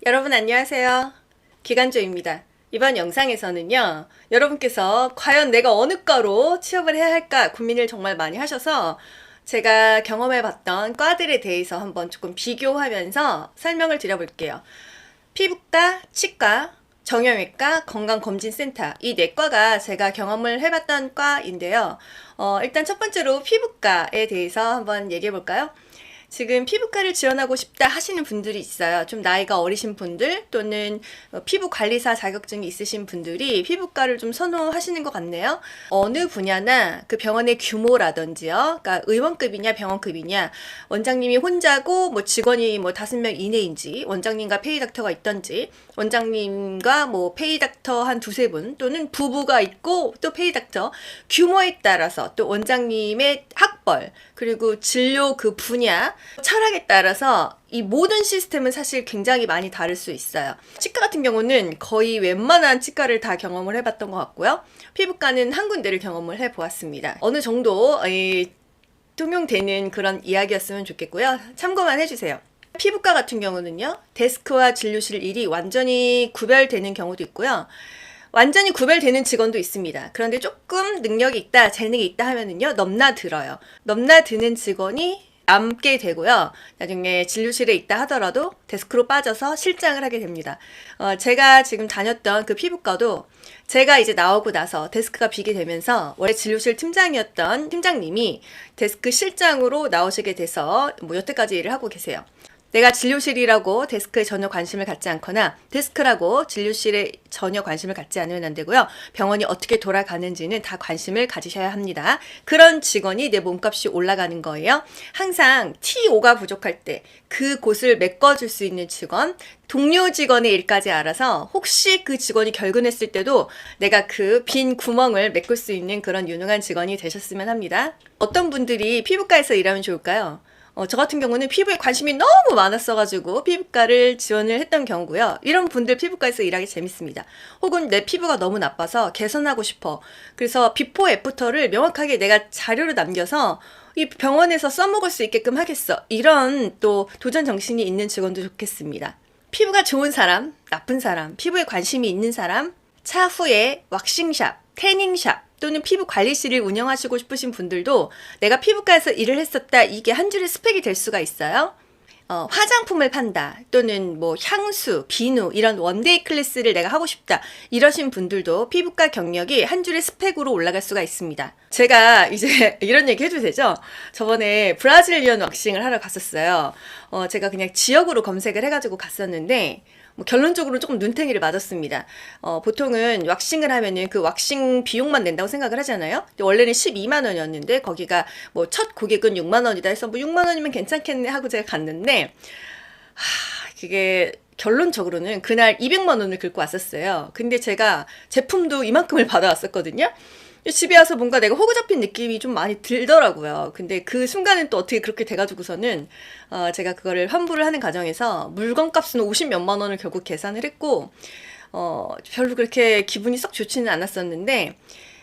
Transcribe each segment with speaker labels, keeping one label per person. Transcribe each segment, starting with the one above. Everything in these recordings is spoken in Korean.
Speaker 1: 여러분 안녕하세요. 기간조입니다. 이번 영상에서는요, 여러분께서 과연 내가 어느 과로 취업을 해야 할까 고민을 정말 많이 하셔서 제가 경험해봤던 과들에 대해서 한번 조금 비교하면서 설명을 드려볼게요. 피부과, 치과, 정형외과, 건강검진센터 이 네 과가 제가 경험을 해봤던 과인데요. 일단 첫 번째로 피부과에 대해서 한번 얘기해 볼까요? 지금 피부과를 지원하고 싶다 하시는 분들이 있어요. 좀 나이가 어리신 분들 또는 피부관리사 자격증이 있으신 분들이 피부과를 좀 선호하시는 것 같네요. 어느 분야나 그 병원의 규모라든지요. 그러니까 의원급이냐 병원급이냐, 원장님이 혼자고 뭐 직원이 뭐 5명 이내인지, 원장님과 페이닥터가 있던지, 원장님과 뭐 페이닥터 한 두세 분 또는 부부가 있고 또 페이닥터, 규모에 따라서 또 원장님의 학벌 그리고 진료 그 분야, 철학에 따라서 이 모든 시스템은 사실 굉장히 많이 다를 수 있어요. 치과 같은 경우는 거의 웬만한 치과를 다 경험을 해봤던 것 같고요. 피부과는 한 군데를 경험을 해보았습니다. 어느 정도 통용되는 그런 이야기였으면 좋겠고요. 참고만 해주세요. 피부과 같은 경우는요, 데스크와 진료실 일이 완전히 구별되는 경우도 있고요. 완전히 구별되는 직원도 있습니다. 그런데 조금 능력이 있다, 재능이 있다 하면은요, 넘나들어요. 넘나드는 직원이 남게 되고요. 나중에 진료실에 있다 하더라도 데스크로 빠져서 실장을 하게 됩니다. 제가 지금 다녔던 그 피부과도 제가 이제 나오고 나서 데스크가 비게 되면서 원래 진료실 팀장이었던 팀장님이 데스크 실장으로 나오시게 돼서 뭐 여태까지 일을 하고 계세요. 내가 진료실이라고 데스크에 전혀 관심을 갖지 않거나 데스크라고 진료실에 전혀 관심을 갖지 않으면 안 되고요. 병원이 어떻게 돌아가는지는 다 관심을 가지셔야 합니다. 그런 직원이 내 몸값이 올라가는 거예요. 항상 T5가 부족할 때 그곳을 메꿔줄 수 있는 직원, 동료 직원의 일까지 알아서 혹시 그 직원이 결근했을 때도 내가 그 빈 구멍을 메꿀 수 있는 그런 유능한 직원이 되셨으면 합니다. 어떤 분들이 피부과에서 일하면 좋을까요? 저 같은 경우는 피부에 관심이 너무 많았어가지고 피부과를 지원을 했던 경우고요. 이런 분들 피부과에서 일하기 재밌습니다. 혹은 내 피부가 너무 나빠서 개선하고 싶어. 그래서 비포 애프터를 명확하게 내가 자료로 남겨서 이 병원에서 써먹을 수 있게끔 하겠어. 이런 또 도전 정신이 있는 직원도 좋겠습니다. 피부가 좋은 사람, 나쁜 사람, 피부에 관심이 있는 사람, 차후에 왁싱샵, 태닝샵, 또는 피부 관리실을 운영하시고 싶으신 분들도 내가 피부과에서 일을 했었다, 이게 한 줄의 스펙이 될 수가 있어요. 화장품을 판다 또는 뭐 향수, 비누 이런 원데이 클래스를 내가 하고 싶다 이러신 분들도 피부과 경력이 한 줄의 스펙으로 올라갈 수가 있습니다. 제가 이제 이런 얘기 해도 되죠? 저번에 브라질리언 왁싱을 하러 갔었어요. 제가 그냥 지역으로 검색을 해가지고 갔었는데 뭐 결론적으로 조금 눈탱이를 맞았습니다. 보통은 왁싱을 하면은 그 왁싱 비용만 낸다고 생각을 하잖아요. 근데 원래는 12만 원이었는데 거기가 뭐 첫 고객은 6만 원이다 해서 뭐 6만 원이면 괜찮겠네 하고 제가 갔는데 그게 결론적으로는 그날 200만 원을 긁고 왔었어요. 근데 제가 제품도 이만큼을 받아왔었거든요. 집에 와서 뭔가 내가 호구 잡힌 느낌이 좀 많이 들더라고요. 근데 그 순간은 또 어떻게 그렇게 돼가지고서는 제가 그거를 환불을 하는 과정에서 물건값은 50몇만 원을 결국 계산을 했고 별로 그렇게 기분이 썩 좋지는 않았었는데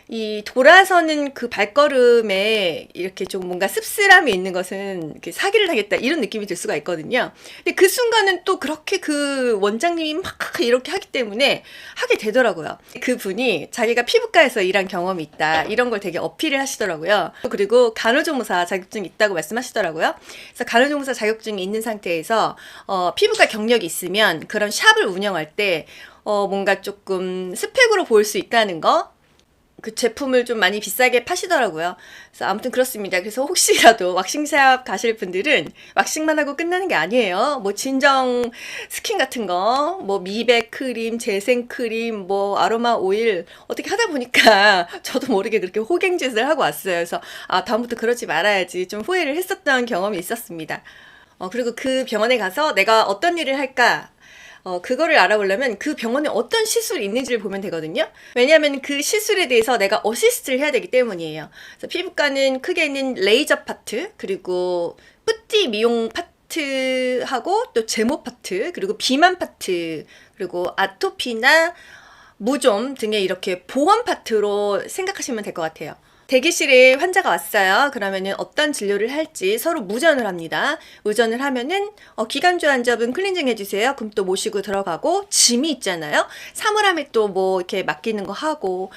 Speaker 1: 이 돌아서는 그 발걸음에 이렇게 좀 뭔가 씁쓸함이 있는 것은 이렇게 사기를 당했다 이런 느낌이 들 수가 있거든요. 근데 그 순간은 또 그렇게 그 원장님이 막 이렇게 하기 때문에 하게 되더라고요. 그분이 자기가 피부과에서 일한 경험이 있다 이런 걸 되게 어필을 하시더라고요. 그리고 간호조무사 자격증이 있다고 말씀하시더라고요. 그래서 간호조무사 자격증이 있는 상태에서 피부과 경력이 있으면 그런 샵을 운영할 때 뭔가 조금 스펙으로 보일 수 있다는 거, 그 제품을 좀 많이 비싸게 파시더라고요. 그래서 아무튼 그렇습니다. 그래서 혹시라도 왁싱샵 가실 분들은 왁싱만 하고 끝나는 게 아니에요. 뭐 진정 스킨 같은 거, 뭐 미백 크림, 재생 크림, 뭐 아로마 오일 어떻게 하다 보니까 저도 모르게 그렇게 호갱짓을 하고 왔어요. 그래서 다음부터 그러지 말아야지 좀 후회를 했었던 경험이 있었습니다. 그리고 그 병원에 가서 내가 어떤 일을 할까? 그거를 알아보려면 그 병원에 어떤 시술이 있는지를 보면 되거든요. 왜냐하면 그 시술에 대해서 내가 어시스트를 해야 되기 때문이에요. 그래서 피부과는 크게는 레이저 파트, 그리고 뿌띠 미용 파트하고 또 제모 파트, 그리고 비만 파트, 그리고 아토피나 무좀 등의 이렇게 보험 파트로 생각하시면 될 것 같아요. 대기실에 환자가 왔어요. 그러면은 어떤 진료를 할지 서로 무전을 합니다. 무전을 하면은 기관주 환자분 클렌징 해주세요. 그럼 또 모시고 들어가고, 짐이 있잖아요. 사물함에 또 뭐 이렇게 맡기는 거 하고,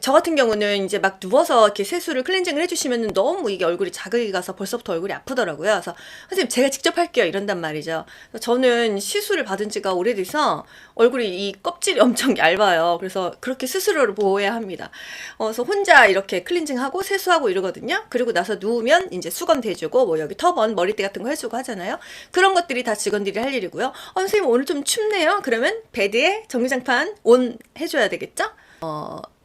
Speaker 1: 저 같은 경우는 이제 막 누워서 이렇게 세수를 클렌징을 해주시면 너무 이게 얼굴이 자극이 가서 벌써부터 얼굴이 아프더라고요. 그래서 선생님 제가 직접 할게요 이런단 말이죠. 저는 시술을 받은 지가 오래돼서 얼굴이 이 껍질이 엄청 얇아요. 그래서 그렇게 스스로를 보호해야 합니다. 그래서 혼자 이렇게 클렌징하고 세수하고 이러거든요. 그리고 나서 누우면 이제 수건 대주고 뭐 여기 터번 머리띠 같은 거 해주고 하잖아요. 그런 것들이 다 직원들이 할 일이고요. 선생님 오늘 좀 춥네요. 그러면 베드에 전기장판 온 해줘야 되겠죠?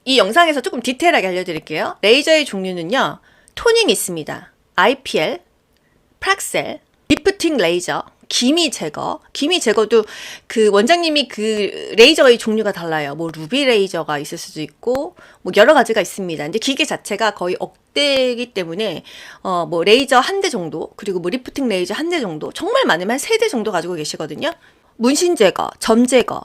Speaker 1: 이 영상에서 조금 디테일하게 알려드릴게요. 레이저의 종류는요, 토닝이 있습니다. IPL, 프락셀, 리프팅 레이저, 기미 제거. 기미 제거도 그 원장님이 그 레이저의 종류가 달라요. 뭐 루비 레이저가 있을 수도 있고 뭐 여러 가지가 있습니다. 근데 기계 자체가 거의 억대이기 때문에 뭐 레이저 한 대 정도, 그리고 뭐 리프팅 레이저 한 대 정도, 정말 많으면 한 3대 정도 가지고 계시거든요. 문신 제거, 점 제거,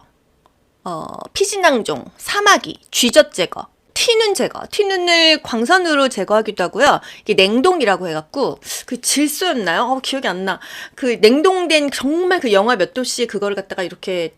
Speaker 1: 피진낭종, 사마귀, 쥐젖 제거, 티눈 제거. 티눈을 광선으로 제거하기도 하고요. 이게 냉동이라고 해갖고, 그 질소였나요? 기억이 안 나. 그 냉동된 정말 그 영하 몇 도씨 그거를 갖다가 이렇게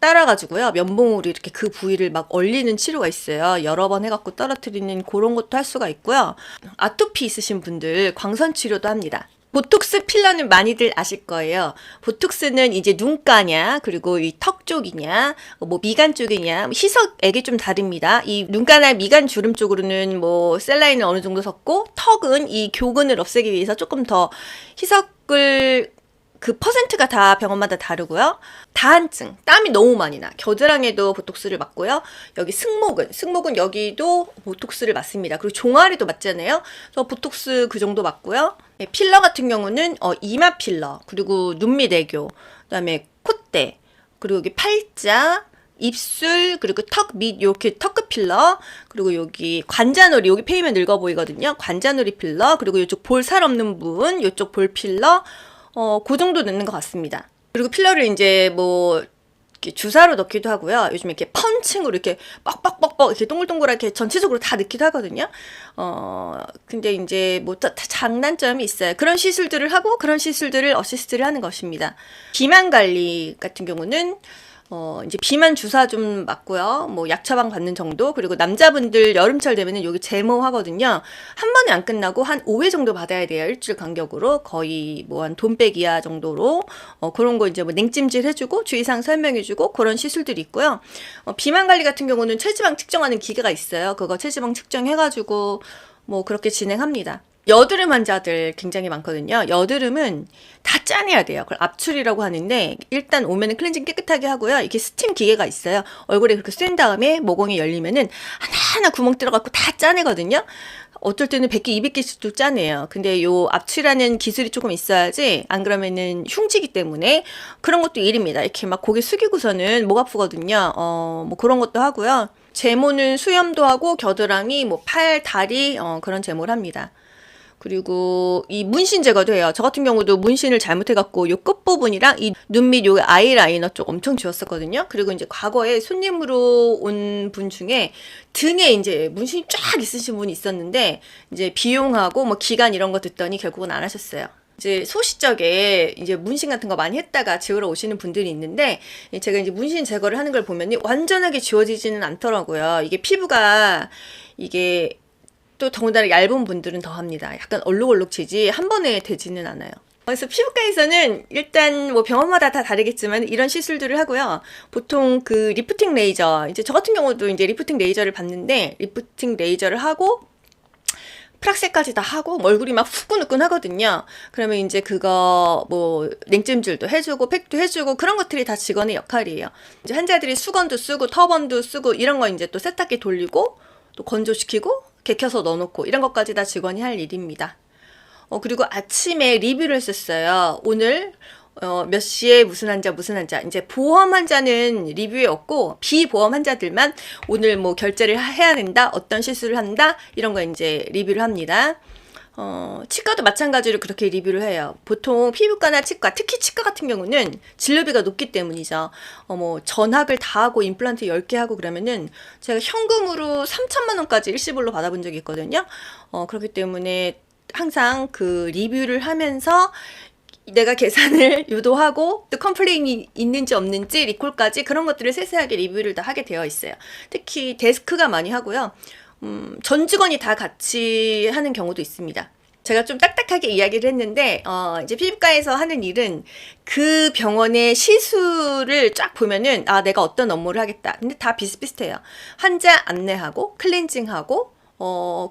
Speaker 1: 따라가지고요. 면봉으로 이렇게 그 부위를 막 얼리는 치료가 있어요. 여러 번 해갖고 떨어뜨리는 그런 것도 할 수가 있고요. 아토피 있으신 분들 광선 치료도 합니다. 보톡스 필러는 많이들 아실 거예요. 보톡스는 이제 눈가냐, 그리고 이 턱 쪽이냐, 뭐 미간 쪽이냐, 희석액이 좀 다릅니다. 이 눈가나 미간 주름 쪽으로는 뭐 셀라인을 어느 정도 섞고, 턱은 이 교근을 없애기 위해서 조금 더 희석을 그 퍼센트가 다 병원마다 다르고요. 다한증, 땀이 너무 많이 나. 겨드랑이에도 보톡스를 맞고요. 여기 승모근 여기도 보톡스를 맞습니다. 그리고 종아리도 맞잖아요. 그래서 보톡스 그 정도 맞고요. 필러 같은 경우는 이마 필러, 그리고 눈밑 애교, 그다음에 콧대, 그리고 여기 팔자, 입술, 그리고 턱 밑 이렇게 턱끝 필러, 그리고 여기 관자놀이, 여기 페이면 늙어 보이거든요. 관자놀이 필러, 그리고 이쪽 볼 살 없는 분, 이쪽 볼 필러, 그 정도 넣는 것 같습니다. 그리고 필러를 이제 뭐 이렇게 주사로 넣기도 하고요. 요즘 이렇게 펀칭으로 이렇게 뻑뻑뻑뻑 이렇게 동글동글하게 전체적으로 다 넣기도 하거든요. 근데 이제 뭐 다 장단점이 있어요. 그런 시술들을 하고 그런 시술들을 어시스트를 하는 것입니다. 비만 관리 같은 경우는 이제 비만 주사 좀 맞고요. 뭐 약 처방 받는 정도. 그리고 남자분들 여름철 되면은 여기 제모 하거든요. 한 번에 안 끝나고 한 5회 정도 받아야 돼요. 일주일 간격으로. 거의 뭐 한 돈 빼기야 정도로. 그런 거 이제 뭐 냉찜질 해주고 주의사항 설명해주고 그런 시술들이 있고요. 비만 관리 같은 경우는 체지방 측정하는 기계가 있어요. 그거 체지방 측정해가지고 뭐 그렇게 진행합니다. 여드름 환자들 굉장히 많거든요. 여드름은 다 짜내야 돼요. 그걸 압출이라고 하는데 일단 오면은 클렌징 깨끗하게 하고요. 이렇게 스팀 기계가 있어요. 얼굴에 그렇게 쐰 다음에 모공이 열리면은 하나하나 구멍 들어갖고 다 짜내거든요. 어쩔 때는 100개, 200개씩도 짜내요. 근데 요 압출하는 기술이 조금 있어야지 안 그러면은 흉지기 때문에 그런 것도 일입니다. 이렇게 막 고개 숙이고서는 목 아프거든요. 뭐 그런 것도 하고요. 제모는 수염도 하고 겨드랑이, 뭐 팔, 다리 그런 제모를 합니다. 그리고 이 문신 제거도 해요. 저 같은 경우도 문신을 잘못해갖고 요 끝부분이랑 이 눈 밑 요 아이라이너 쪽 엄청 지웠었거든요. 그리고 이제 과거에 손님으로 온 분 중에 등에 이제 문신이 쫙 있으신 분이 있었는데 이제 비용하고 뭐 기간 이런 거 듣더니 결국은 안 하셨어요. 이제 소시적에 이제 문신 같은 거 많이 했다가 지우러 오시는 분들이 있는데 제가 이제 문신 제거를 하는 걸 보면 완전하게 지워지지는 않더라고요. 이게 피부가 이게 또 더군다나 얇은 분들은 더 합니다. 약간 얼룩얼룩지지 한 번에 되지는 않아요. 그래서 피부과에서는 일단 뭐 병원마다 다 다르겠지만 이런 시술들을 하고요. 보통 그 리프팅 레이저, 이제 저 같은 경우도 이제 리프팅 레이저를 받는데 리프팅 레이저를 하고 프락셀까지 다 하고 얼굴이 막 후끈후끈 하거든요. 그러면 이제 그거 뭐 냉찜질도 해주고 팩도 해주고 그런 것들이 다 직원의 역할이에요. 이제 환자들이 수건도 쓰고 터번도 쓰고 이런 거 이제 또 세탁기 돌리고 또 건조시키고 개켜서 넣어놓고 이런 것까지 다 직원이 할 일입니다. 그리고 아침에 리뷰를 했었어요. 오늘 몇 시에 무슨 환자 이제 보험 환자는 리뷰에 없고 비보험 환자들만 오늘 뭐 결제를 해야 된다, 어떤 시술을 한다 이런 거 이제 리뷰를 합니다. 치과도 마찬가지로 그렇게 리뷰를 해요. 보통 피부과나 치과, 특히 치과 같은 경우는 진료비가 높기 때문이죠. 뭐 전학을 다 하고 임플란트 10개 하고 그러면은 제가 현금으로 3천만 원까지 일시불로 받아본 적이 있거든요. 그렇기 때문에 항상 그 리뷰를 하면서 내가 계산을 유도하고 또 컴플레인이 있는지 없는지 리콜까지 그런 것들을 세세하게 리뷰를 다 하게 되어 있어요. 특히 데스크가 많이 하고요. 전 직원이 다 같이 하는 경우도 있습니다. 제가 좀 딱딱하게 이야기를 했는데, 이제 피부과에서 하는 일은 그 병원의 시술을 쫙 보면은, 아, 내가 어떤 업무를 하겠다. 근데 다 비슷비슷해요. 환자 안내하고, 클렌징하고,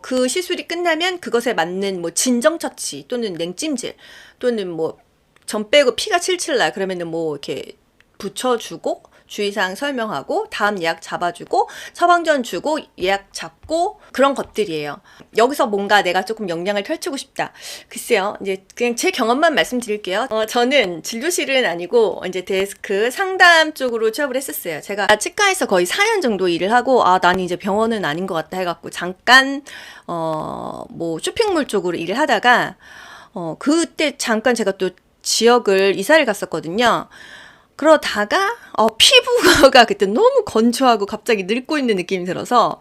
Speaker 1: 그 시술이 끝나면 그것에 맞는 뭐 진정처치 또는 냉찜질 또는 뭐 점 빼고 피가 칠칠 나 그러면은 뭐 이렇게 붙여주고 주의사항 설명하고 다음 예약 잡아주고 처방전 주고 예약 잡고 그런 것들이에요. 여기서 뭔가 내가 조금 역량을 펼치고 싶다. 글쎄요. 이제 그냥 제 경험만 말씀드릴게요. 저는 진료실은 아니고 이제 데스크 상담 쪽으로 취업을 했었어요. 제가 치과에서 거의 4년 정도 일을 하고 나는 이제 병원은 아닌 것 같다 해갖고 잠깐 뭐 쇼핑몰 쪽으로 일을 하다가 그때 잠깐 제가 또 지역을 이사를 갔었거든요. 그러다가 피부가 그때 너무 건조하고 갑자기 늙고 있는 느낌이 들어서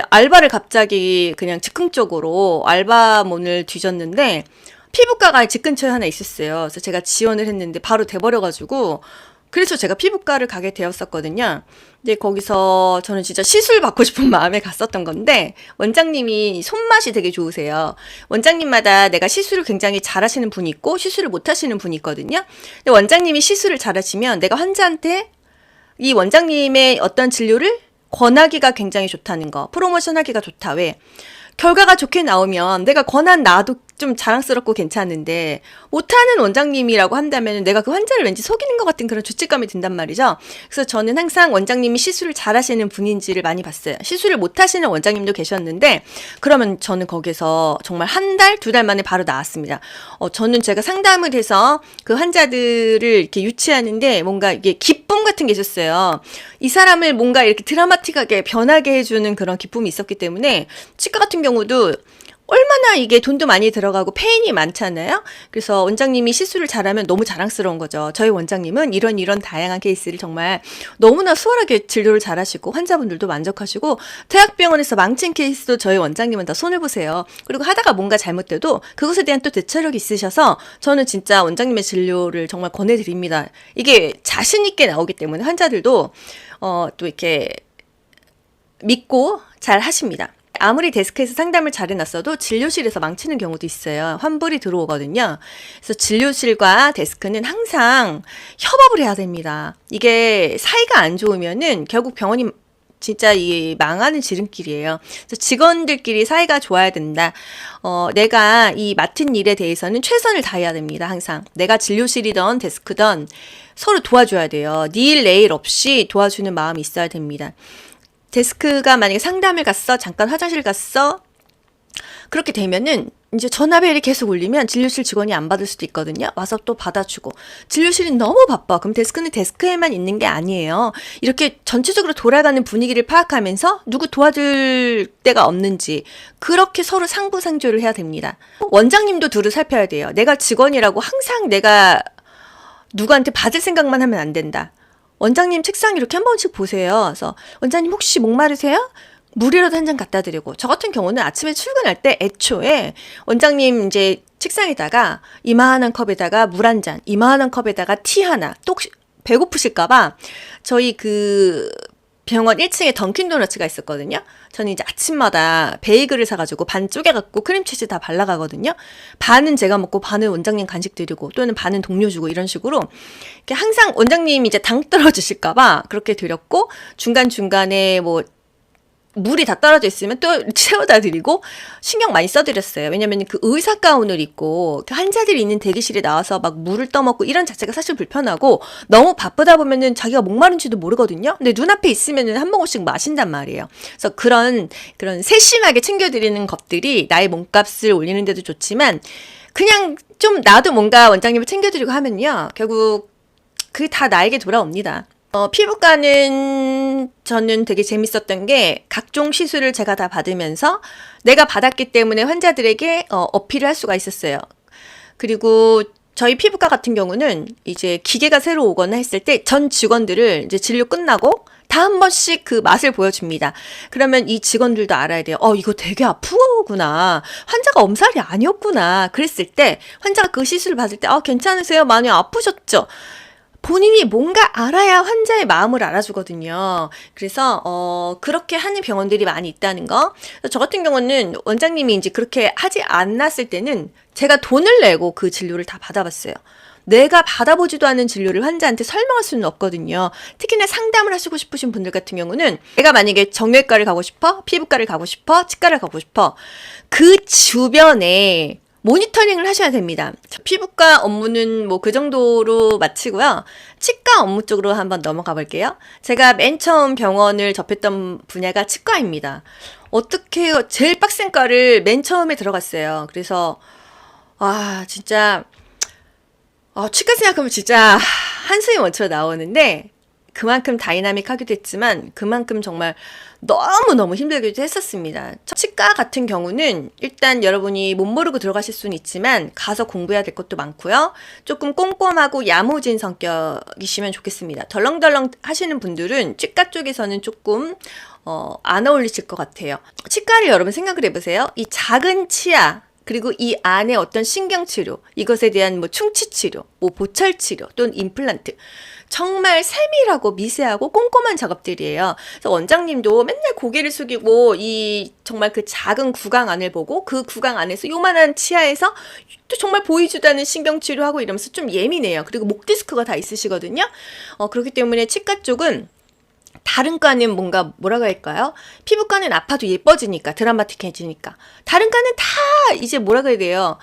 Speaker 1: 알바를 갑자기 그냥 즉흥적으로 알바몬을 뒤졌는데 피부과가 집 근처에 하나 있었어요. 그래서 제가 지원을 했는데 바로 돼버려가지고 그래서 제가 피부과를 가게 되었었거든요. 근데 거기서 저는 진짜 시술 받고 싶은 마음에 갔었던 건데 원장님이 손맛이 되게 좋으세요. 원장님마다 내가 시술을 굉장히 잘하시는 분이 있고 시술을 못하시는 분이 있거든요. 근데 원장님이 시술을 잘하시면 내가 환자한테 이 원장님의 어떤 진료를 권하기가 굉장히 좋다는 거. 프로모션하기가 좋다. 왜? 결과가 좋게 나오면 내가 권한 나도 좀 자랑스럽고 괜찮은데 못하는 원장님이라고 한다면 내가 그 환자를 왠지 속이는 것 같은 그런 죄책감이 든단 말이죠. 그래서 저는 항상 원장님이 시술을 잘하시는 분인지를 많이 봤어요. 시술을 못하시는 원장님도 계셨는데 그러면 저는 거기서 정말 한 달, 2달 만에 바로 나왔습니다. 저는 제가 상담을 해서 그 환자들을 이렇게 유치하는데 뭔가 이게 기쁨 같은 게 있었어요. 이 사람을 뭔가 이렇게 드라마틱하게 변하게 해주는 그런 기쁨이 있었기 때문에 치과 같은 경우도 얼마나 이게 돈도 많이 들어가고 페인이 많잖아요. 그래서 원장님이 시술을 잘하면 너무 자랑스러운 거죠. 저희 원장님은 이런 다양한 케이스를 정말 너무나 수월하게 진료를 잘하시고 환자분들도 만족하시고 대학병원에서 망친 케이스도 저희 원장님은 다 손을 보세요. 그리고 하다가 뭔가 잘못돼도 그것에 대한 또 대처력이 있으셔서 저는 진짜 원장님의 진료를 정말 권해드립니다. 이게 자신 있게 나오기 때문에 환자들도 또 이렇게 믿고 잘 하십니다. 아무리 데스크에서 상담을 잘 해놨어도 진료실에서 망치는 경우도 있어요. 환불이 들어오거든요. 그래서 진료실과 데스크는 항상 협업을 해야 됩니다. 이게 사이가 안 좋으면은 결국 병원이 진짜 이 망하는 지름길이에요. 그래서 직원들끼리 사이가 좋아야 된다. 내가 이 맡은 일에 대해서는 최선을 다해야 됩니다. 항상. 내가 진료실이든 데스크든 서로 도와줘야 돼요. 니 일 내 일 없이 도와주는 마음이 있어야 됩니다. 데스크가 만약에 상담을 갔어, 잠깐 화장실 갔어, 그렇게 되면은 이제 전화벨이 계속 울리면 진료실 직원이 안 받을 수도 있거든요. 와서 또 받아주고. 진료실이 너무 바빠. 그럼 데스크는 데스크에만 있는 게 아니에요. 이렇게 전체적으로 돌아가는 분위기를 파악하면서 누구 도와줄 데가 없는지 그렇게 서로 상부상조를 해야 됩니다. 원장님도 두루 살펴야 돼요. 내가 직원이라고 항상 내가 누구한테 받을 생각만 하면 안 된다. 원장님 책상 이렇게 한 번씩 보세요. 그래서 원장님 혹시 목마르세요? 물이라도 한 잔 갖다 드리고 저 같은 경우는 아침에 출근할 때 애초에 원장님 이제 책상에다가 이만한 컵에다가 물 한 잔, 이만한 컵에다가 티 하나 또 혹시 배고프실까봐 저희 그 병원 1층에 던킨 도너츠가 있었거든요. 저는 이제 아침마다 베이글을 사가지고 반 쪼개갖고 크림치즈 다 발라가거든요. 반은 제가 먹고 반은 원장님 간식 드리고 또는 반은 동료 주고 이런 식으로 이렇게 항상 원장님이 이제 당 떨어지실까봐 그렇게 드렸고 중간중간에 뭐 물이 다 떨어져 있으면 또 채워다 드리고 신경 많이 써드렸어요. 왜냐면 그 의사 가운을 입고 환자들이 있는 대기실에 나와서 막 물을 떠먹고 이런 자체가 사실 불편하고 너무 바쁘다 보면은 자기가 목마른지도 모르거든요. 근데 눈앞에 있으면은 한 모금씩 마신단 말이에요. 그래서 그런 세심하게 챙겨드리는 것들이 나의 몸값을 올리는 데도 좋지만 그냥 좀 나도 뭔가 원장님을 챙겨드리고 하면요. 결국 그게 다 나에게 돌아옵니다. 피부과는 저는 되게 재밌었던 게 각종 시술을 제가 다 받으면서 내가 받았기 때문에 환자들에게 어필을 할 수가 있었어요. 그리고 저희 피부과 같은 경우는 이제 기계가 새로 오거나 했을 때 전 직원들을 이제 진료 끝나고 다 한 번씩 그 맛을 보여줍니다. 그러면 이 직원들도 알아야 돼요. 이거 되게 아프구나. 환자가 엄살이 아니었구나. 그랬을 때 환자가 그 시술을 받을 때 괜찮으세요? 많이 아프셨죠? 본인이 뭔가 알아야 환자의 마음을 알아주거든요. 그래서 그렇게 하는 병원들이 많이 있다는 거. 저 같은 경우는 원장님이 이제 그렇게 하지 않았을 때는 제가 돈을 내고 그 진료를 다 받아봤어요. 내가 받아보지도 않은 진료를 환자한테 설명할 수는 없거든요. 특히나 상담을 하시고 싶으신 분들 같은 경우는 내가 만약에 정형외과를 가고 싶어, 피부과를 가고 싶어, 치과를 가고 싶어, 그 주변에 모니터링을 하셔야 됩니다. 피부과 업무는 뭐 그 정도로 마치고요. 치과 업무 쪽으로 한번 넘어가 볼게요. 제가 맨 처음 병원을 접했던 분야가 치과입니다. 어떻게 해요? 제일 빡센 과를 맨 처음에 들어갔어요. 그래서 진짜 치과 생각하면 진짜 한숨이 멈춰 나오는데 그만큼 다이나믹하기도 했지만 그만큼 정말 너무너무 힘들기도 했었습니다. 치과 같은 경우는 일단 여러분이 못 모르고 들어가실 수는 있지만 가서 공부해야 될 것도 많고요. 조금 꼼꼼하고 야무진 성격이시면 좋겠습니다. 덜렁덜렁 하시는 분들은 치과 쪽에서는 조금 안 어울리실 것 같아요. 치과를 여러분 생각을 해보세요. 이 작은 치아 그리고 이 안에 어떤 신경치료, 이것에 대한 뭐 충치치료, 뭐 보철치료 또는 임플란트 정말 세밀하고 미세하고 꼼꼼한 작업들이에요. 그래서 원장님도 맨날 고개를 숙이고 이 정말 그 작은 구강 안을 보고 그 구강 안에서 요만한 치아에서 또 정말 보이지도 않는 신경치료하고 이러면서 좀 예민해요. 그리고 목 디스크가 다 있으시거든요. 그렇기 때문에 치과 쪽은 다른 과는 뭔가 뭐라고 할까요? 피부과는 아파도 예뻐지니까 드라마틱해지니까 다른 과는 다 이제 뭐라고 해야 돼요?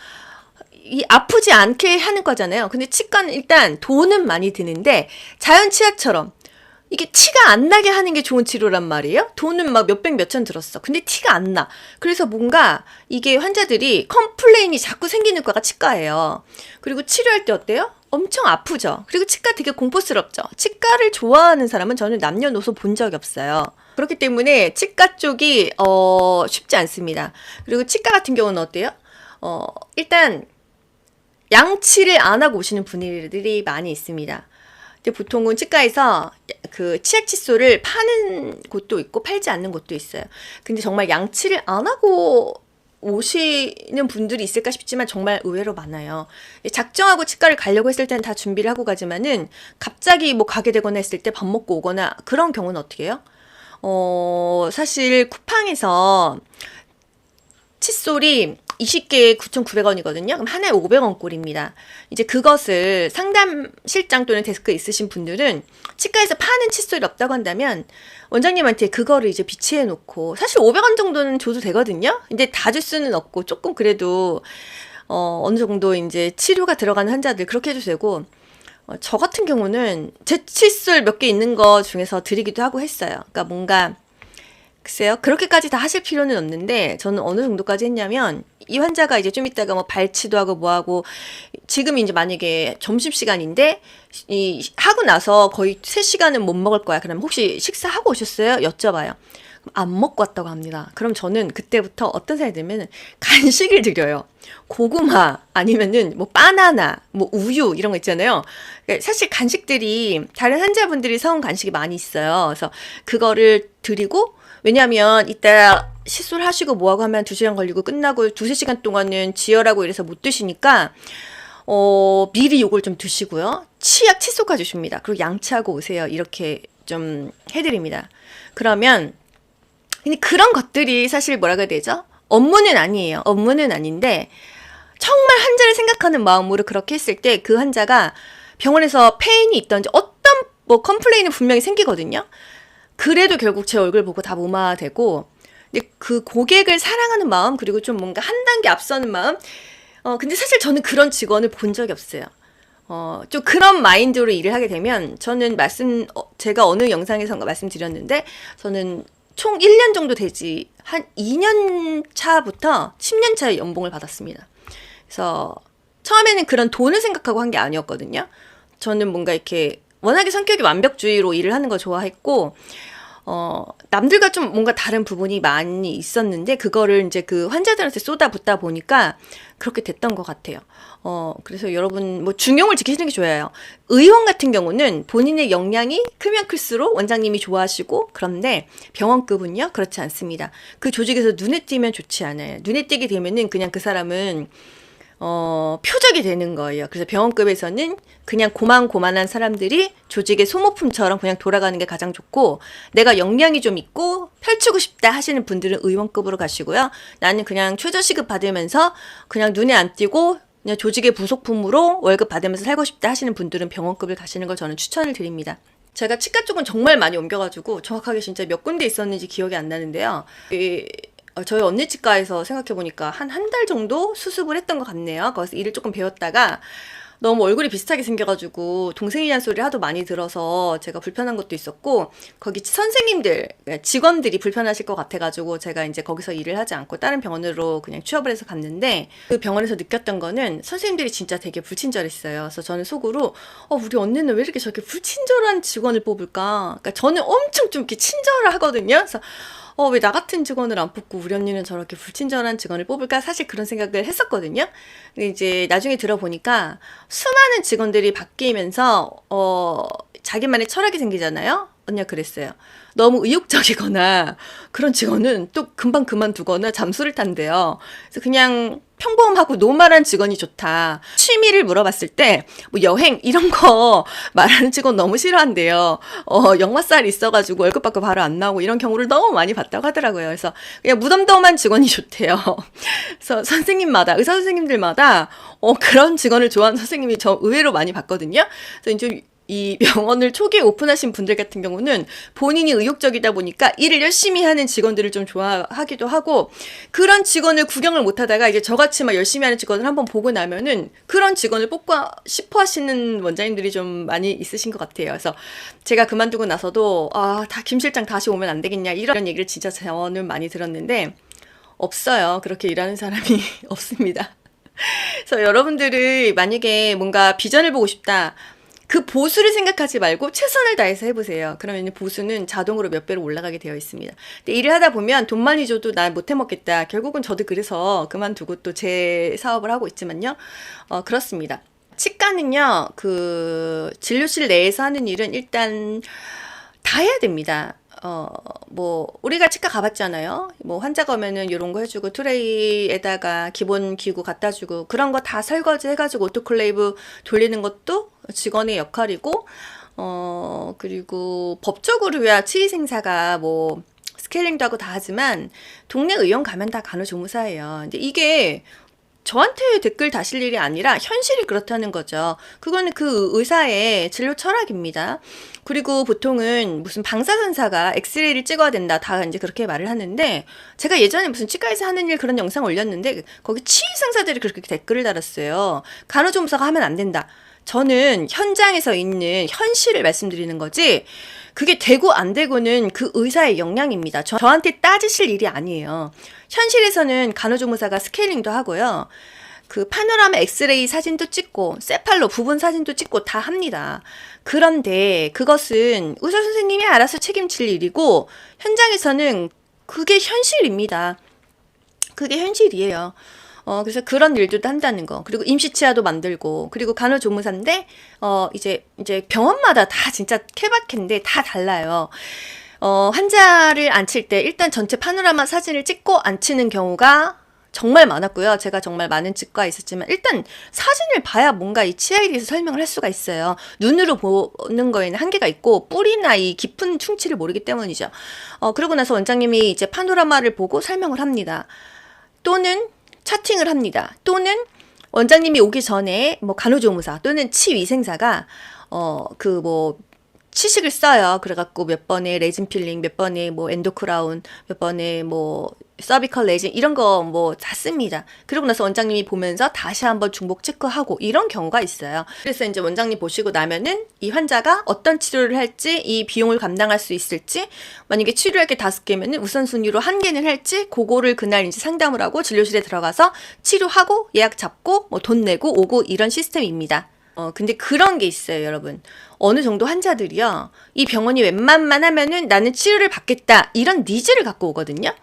Speaker 1: 이 아프지 않게 하는 거잖아요. 근데 치과는 일단 돈은 많이 드는데 자연 치아처럼 이게 티가 안 나게 하는 게 좋은 치료란 말이에요. 돈은 막 몇백 몇천 들었어. 근데 티가 안 나. 그래서 뭔가 이게 환자들이 컴플레인이 자꾸 생기는 과가 치과예요. 그리고 치료할 때 어때요? 엄청 아프죠. 그리고 치과 되게 공포스럽죠. 치과를 좋아하는 사람은 저는 남녀노소 본 적이 없어요. 그렇기 때문에 치과 쪽이 쉽지 않습니다. 그리고 치과 같은 경우는 어때요? 일단 양치를 안 하고 오시는 분들이 많이 있습니다. 근데 보통은 치과에서 그 치약 칫솔을 파는 곳도 있고 팔지 않는 곳도 있어요. 근데 정말 양치를 안 하고 오시는 분들이 있을까 싶지만 정말 의외로 많아요. 작정하고 치과를 가려고 했을 때는 다 준비를 하고 가지만은 갑자기 뭐 가게 되거나 했을 때 밥 먹고 오거나 그런 경우는 어떻게 해요? 사실 쿠팡에서 칫솔이 20개에 9,900원이거든요. 그럼 하나에 500원 꼴입니다. 이제 그것을 상담실장 또는 데스크에 있으신 분들은 치과에서 파는 칫솔이 없다고 한다면 원장님한테 그거를 이제 비치해 놓고 사실 500원 정도는 줘도 되거든요. 근데 다 줄 수는 없고 조금 그래도 어느 정도 이제 치료가 들어가는 환자들 그렇게 해도 되고 저 같은 경우는 제 칫솔 몇 개 있는 거 중에서 드리기도 하고 했어요. 그러니까 뭔가 글쎄요. 그렇게까지 다 하실 필요는 없는데 저는 어느 정도까지 했냐면 이 환자가 이제 좀 이따가 뭐 발치도 하고 뭐 하고 지금 이제 만약에 점심시간인데 하고 나서 거의 3시간은 못 먹을 거야. 그럼 혹시 식사하고 오셨어요? 여쭤봐요. 안 먹고 왔다고 합니다. 그럼 저는 그때부터 어떤 생각이 들면 간식을 드려요. 고구마 아니면은 뭐 바나나, 뭐 우유 이런 거 있잖아요. 사실 간식들이 다른 환자분들이 사온 간식이 많이 있어요. 그래서 그거를 드리고 왜냐하면 이따 시술하시고 뭐하고 하면 2시간 걸리고 끝나고 2-3시간 동안은 지혈하고 이래서 못 드시니까 미리 요걸 좀 드시고요. 치약 칫솔까지 줍니다. 그리고 양치하고 오세요. 이렇게 좀 해드립니다. 그러면 근데 그런 것들이 사실 뭐라고 해야 되죠? 업무는 아니에요. 업무는 아닌데 정말 환자를 생각하는 마음으로 그렇게 했을 때 그 환자가 병원에서 페인이 있던지 어떤 뭐 컴플레인은 분명히 생기거든요. 그래도 결국 제 얼굴 보고 다 무마되고 근데 그 고객을 사랑하는 마음 그리고 좀 뭔가 한 단계 앞서는 마음 근데 사실 저는 그런 직원을 본 적이 없어요. 좀 그런 마인드로 일을 하게 되면 저는 제가 어느 영상에선가 말씀드렸는데 저는 총 1년 정도 되지 한 2년 차부터 10년 차의 연봉을 받았습니다. 그래서 처음에는 그런 돈을 생각하고 한 게 아니었거든요. 저는 뭔가 이렇게 워낙에 성격이 완벽주의로 일을 하는 거 좋아했고, 남들과 좀 뭔가 다른 부분이 많이 있었는데, 그거를 이제 그 환자들한테 쏟아붓다 보니까 그렇게 됐던 것 같아요. 그래서 여러분, 뭐, 중용을 지키시는 게 좋아요. 의원 같은 경우는 본인의 역량이 크면 클수록 원장님이 좋아하시고, 그런데 병원급은요, 그렇지 않습니다. 그 조직에서 눈에 띄면 좋지 않아요. 눈에 띄게 되면은 그냥 그 사람은 표적이 되는 거예요. 그래서 병원급에서는 그냥 고만고만한 사람들이 조직의 소모품처럼 그냥 돌아가는 게 가장 좋고, 내가 역량이 좀 있고 펼치고 싶다 하시는 분들은 의원급으로 가시고요. 나는 그냥 최저시급 받으면서 그냥 눈에 안 띄고 그냥 조직의 부속품으로 월급 받으면서 살고 싶다 하시는 분들은 병원급을 가시는 걸 저는 추천을 드립니다. 제가 치과 쪽은 정말 많이 옮겨가지고 정확하게 진짜 몇 군데 있었는지 기억이 안 나는데요. 저희 언니 치과에서 생각해보니까 한 달 정도 수습을 했던 것 같네요. 거기서 일을 조금 배웠다가 너무 얼굴이 비슷하게 생겨가지고 동생이란 소리 하도 많이 들어서 제가 불편한 것도 있었고, 거기 선생님들, 직원들이 불편하실 것 같아가지고 제가 이제 거기서 일을 하지 않고 다른 병원으로 그냥 취업을 해서 갔는데, 그 병원에서 느꼈던 거는 선생님들이 진짜 되게 불친절했어요. 그래서 저는 속으로 우리 언니는 왜 이렇게 저렇게 불친절한 직원을 뽑을까? 그러니까 저는 엄청 좀 이렇게 친절을 하거든요. 그래서 왜 나 같은 직원을 안 뽑고 우리 언니는 저렇게 불친절한 직원을 뽑을까? 사실 그런 생각을 했었거든요. 근데 이제 나중에 들어보니까 수많은 직원들이 바뀌면서 자기만의 철학이 생기잖아요. 언니가 그랬어요. 너무 의욕적이거나 그런 직원은 또 금방 그만두거나 잠수를 탄대요. 그래서 그냥 평범하고 노멀한 직원이 좋다. 취미를 물어봤을 때 뭐 여행 이런 거 말하는 직원 너무 싫어한대요. 역마살이 있어가지고 월급 받고 바로 안 나오고 이런 경우를 너무 많이 봤다고 하더라고요. 그래서 그냥 무덤덤한 직원이 좋대요. 그래서 선생님마다, 의사 선생님들마다 그런 직원을 좋아하는 선생님이 저 의외로 많이 봤거든요. 그래서 이제 이 병원을 초기에 오픈하신 분들 같은 경우는 본인이 의욕적이다 보니까 일을 열심히 하는 직원들을 좀 좋아하기도 하고, 그런 직원을 구경을 못 하다가 이제 저같이 막 열심히 하는 직원을 한번 보고 나면은 그런 직원을 뽑고 싶어 하시는 원장님들이 좀 많이 있으신 것 같아요. 그래서 제가 그만두고 나서도 다 김 실장 다시 오면 안 되겠냐 이런 얘기를 진짜 저는 많이 들었는데, 없어요. 그렇게 일하는 사람이 없습니다. 그래서 여러분들이 만약에 뭔가 비전을 보고 싶다, 그 보수를 생각하지 말고 최선을 다해서 해보세요. 그러면 보수는 자동으로 몇 배로 올라가게 되어 있습니다. 근데 일을 하다 보면 돈 많이 줘도 나 못 해먹겠다. 결국은 저도 그래서 그만두고 또 제 사업을 하고 있지만요. 그렇습니다. 치과는요, 그 진료실 내에서 하는 일은 일단 다 해야 됩니다. 뭐 우리가 치과 가봤잖아요. 뭐 환자가 오면은 이런 거 해주고 트레이에다가 기본 기구 갖다 주고 그런 거 다 설거지 해가지고 오토클레이브 돌리는 것도 직원의 역할이고, 그리고 법적으로야 치의생사가 뭐 스케일링도 하고 다 하지만 동네 의원 가면 다 간호조무사예요. 근데 이게 저한테 댓글 다실 일이 아니라 현실이 그렇다는 거죠. 그거는 그 의사의 진료 철학입니다. 그리고 보통은 무슨 방사선사가 엑스레이를 찍어야 된다. 다 이제 그렇게 말을 하는데, 제가 예전에 무슨 치과에서 하는 일 그런 영상 올렸는데 거기 치의생사들이 그렇게 댓글을 달았어요. 간호조무사가 하면 안 된다. 저는 현장에서 있는 현실을 말씀드리는 거지, 그게 되고 안 되고는 그 의사의 역량입니다. 저한테 따지실 일이 아니에요. 현실에서는 간호조무사가 스케일링도 하고요. 그 파노라마 엑스레이 사진도 찍고 세팔로 부분 사진도 찍고 다 합니다. 그런데 그것은 의사 선생님이 알아서 책임질 일이고, 현장에서는 그게 현실입니다. 그게 현실이에요. 그래서 그런 일도 한다는 거. 그리고 임시치아도 만들고, 그리고 간호조무사인데, 이제 병원마다 다 진짜 케바케인데 다 달라요. 환자를 앉힐 때 일단 전체 파노라마 사진을 찍고 앉히는 경우가 정말 많았고요. 제가 정말 많은 치과에 있었지만 일단 사진을 봐야 뭔가 이 치아에 대해서 설명을 할 수가 있어요. 눈으로 보는 거에는 한계가 있고 뿌리나 이 깊은 충치를 모르기 때문이죠. 그러고 나서 원장님이 이제 파노라마를 보고 설명을 합니다. 또는 차팅을 합니다. 또는 원장님이 오기 전에 뭐 간호조무사 또는 치위생사가 그 뭐 치식을 써요. 그래갖고 몇 번의 레진 필링, 몇 번의 뭐 엔도크라운, 몇 번의 뭐 서비컬 레진 이런 거 뭐 다 씁니다. 그러고 나서 원장님이 보면서 다시 한번 중복 체크하고 이런 경우가 있어요. 그래서 이제 원장님 보시고 나면은 이 환자가 어떤 치료를 할지, 이 비용을 감당할 수 있을지, 만약에 치료할 게 5개면은 우선순위로 1개는 할지, 그거를 그날 이제 상담을 하고 진료실에 들어가서 치료하고 예약 잡고 뭐 돈 내고 오고 이런 시스템입니다. 근데 그런 게 있어요, 여러분. 어느 정도 환자들이요, 이 병원이 웬만만 하면은 나는 치료를 받겠다, 이런 니즈를 갖고 오거든요.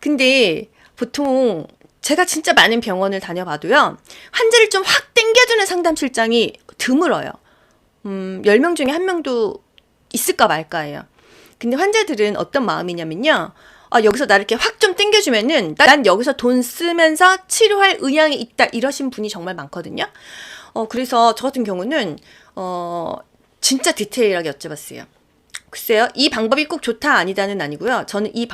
Speaker 1: 근데 보통 제가 진짜 많은 병원을 다녀봐도요, 환자를 좀 확 땡겨주는 상담실장이 드물어요. 10명 중에 1명도 있을까 말까예요. 근데 환자들은 어떤 마음이냐면요, 여기서 나를 이렇게 확 좀 땡겨주면은 난 여기서 돈 쓰면서 치료할 의향이 있다, 이러신 분이 정말 많거든요. 그래서 저 같은 경우는 진짜 디테일하게 여쭤봤어요. 글쎄요, 이 방법이 꼭 좋다 아니다는 아니고요. 저는 이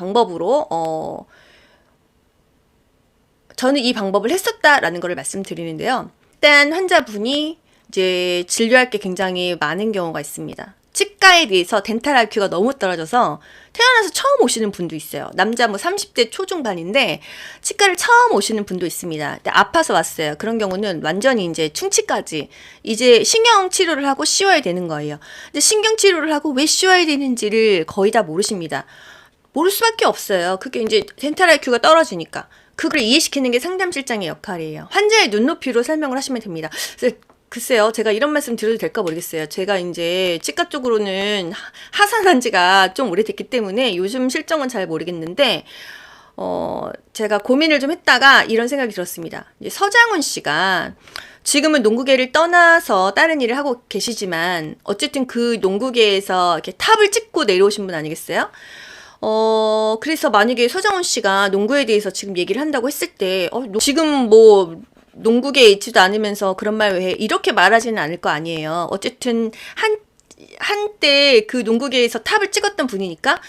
Speaker 1: 방법을 했었다라는 거를 말씀드리는데요. 일단 환자분이 이제 진료할 게 굉장히 많은 경우가 있습니다. 치과에 대해서 덴탈 IQ가 너무 떨어져서 태어나서 처음 오시는 분도 있어요. 남자 30대 초중반인데 치과를 처음 오시는 분도 있습니다. 근데 아파서 왔어요. 그런 경우는 완전히 이제 충치까지 이제 신경 치료를 하고 씌워야 되는 거예요. 근데 신경 치료를 하고 왜 씌워야 되는지를 거의 다 모르십니다. 모를 수밖에 없어요. 그게 이제 덴탈 IQ가 떨어지니까. 그걸 이해시키는 게 상담실장의 역할이에요. 환자의 눈높이로 설명을 하시면 됩니다. 글쎄요, 제가 이런 말씀 드려도 될까 모르겠어요. 제가 이제 치과 쪽으로는 하산한 지가 좀 오래됐기 때문에 요즘 실정은 잘 모르겠는데, 제가 고민을 좀 했다가 이런 생각이 들었습니다. 이제 서장훈 씨가 지금은 농구계를 떠나서 다른 일을 하고 계시지만, 어쨌든 그 농구계에서 이렇게 탑을 찍고 내려오신 분 아니겠어요? 그래서 만약에 서장훈 씨가 농구에 대해서 지금 얘기를 한다고 했을 때, 지금 농구계에 있지도 않으면서 그런 말 왜 해? 이렇게 말하지는 않을 거 아니에요. 어쨌든 한때 그 농구계에서 탑을 찍었던 분이니까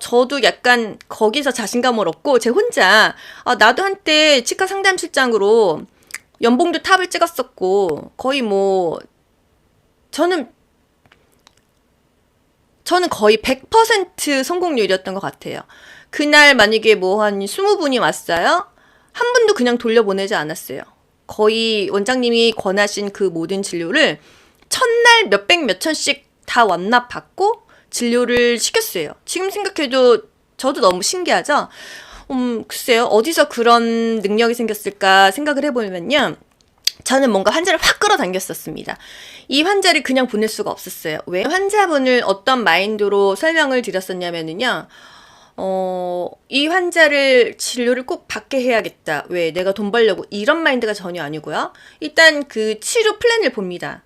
Speaker 1: 저도 약간 거기서 자신감을 얻고 제 혼자 나도 한때 치과 상담실장으로 연봉도 탑을 찍었었고 거의 저는 거의 100% 성공률이었던 것 같아요. 그날 만약에 한 20분이 왔어요? 한 분도 그냥 돌려보내지 않았어요. 거의 원장님이 권하신 그 모든 진료를 첫날 몇백 몇천씩 다 완납받고 진료를 시켰어요. 지금 생각해도 저도 너무 신기하죠? 글쎄요, 어디서 그런 능력이 생겼을까 생각을 해보면요, 저는 뭔가 환자를 확 끌어당겼었습니다. 이 환자를 그냥 보낼 수가 없었어요. 왜? 환자분을 어떤 마인드로 설명을 드렸었냐면요, 이 환자를 진료를 꼭 받게 해야겠다. 왜? 내가 돈 벌려고. 이런 마인드가 전혀 아니고요. 일단 그 치료 플랜을 봅니다.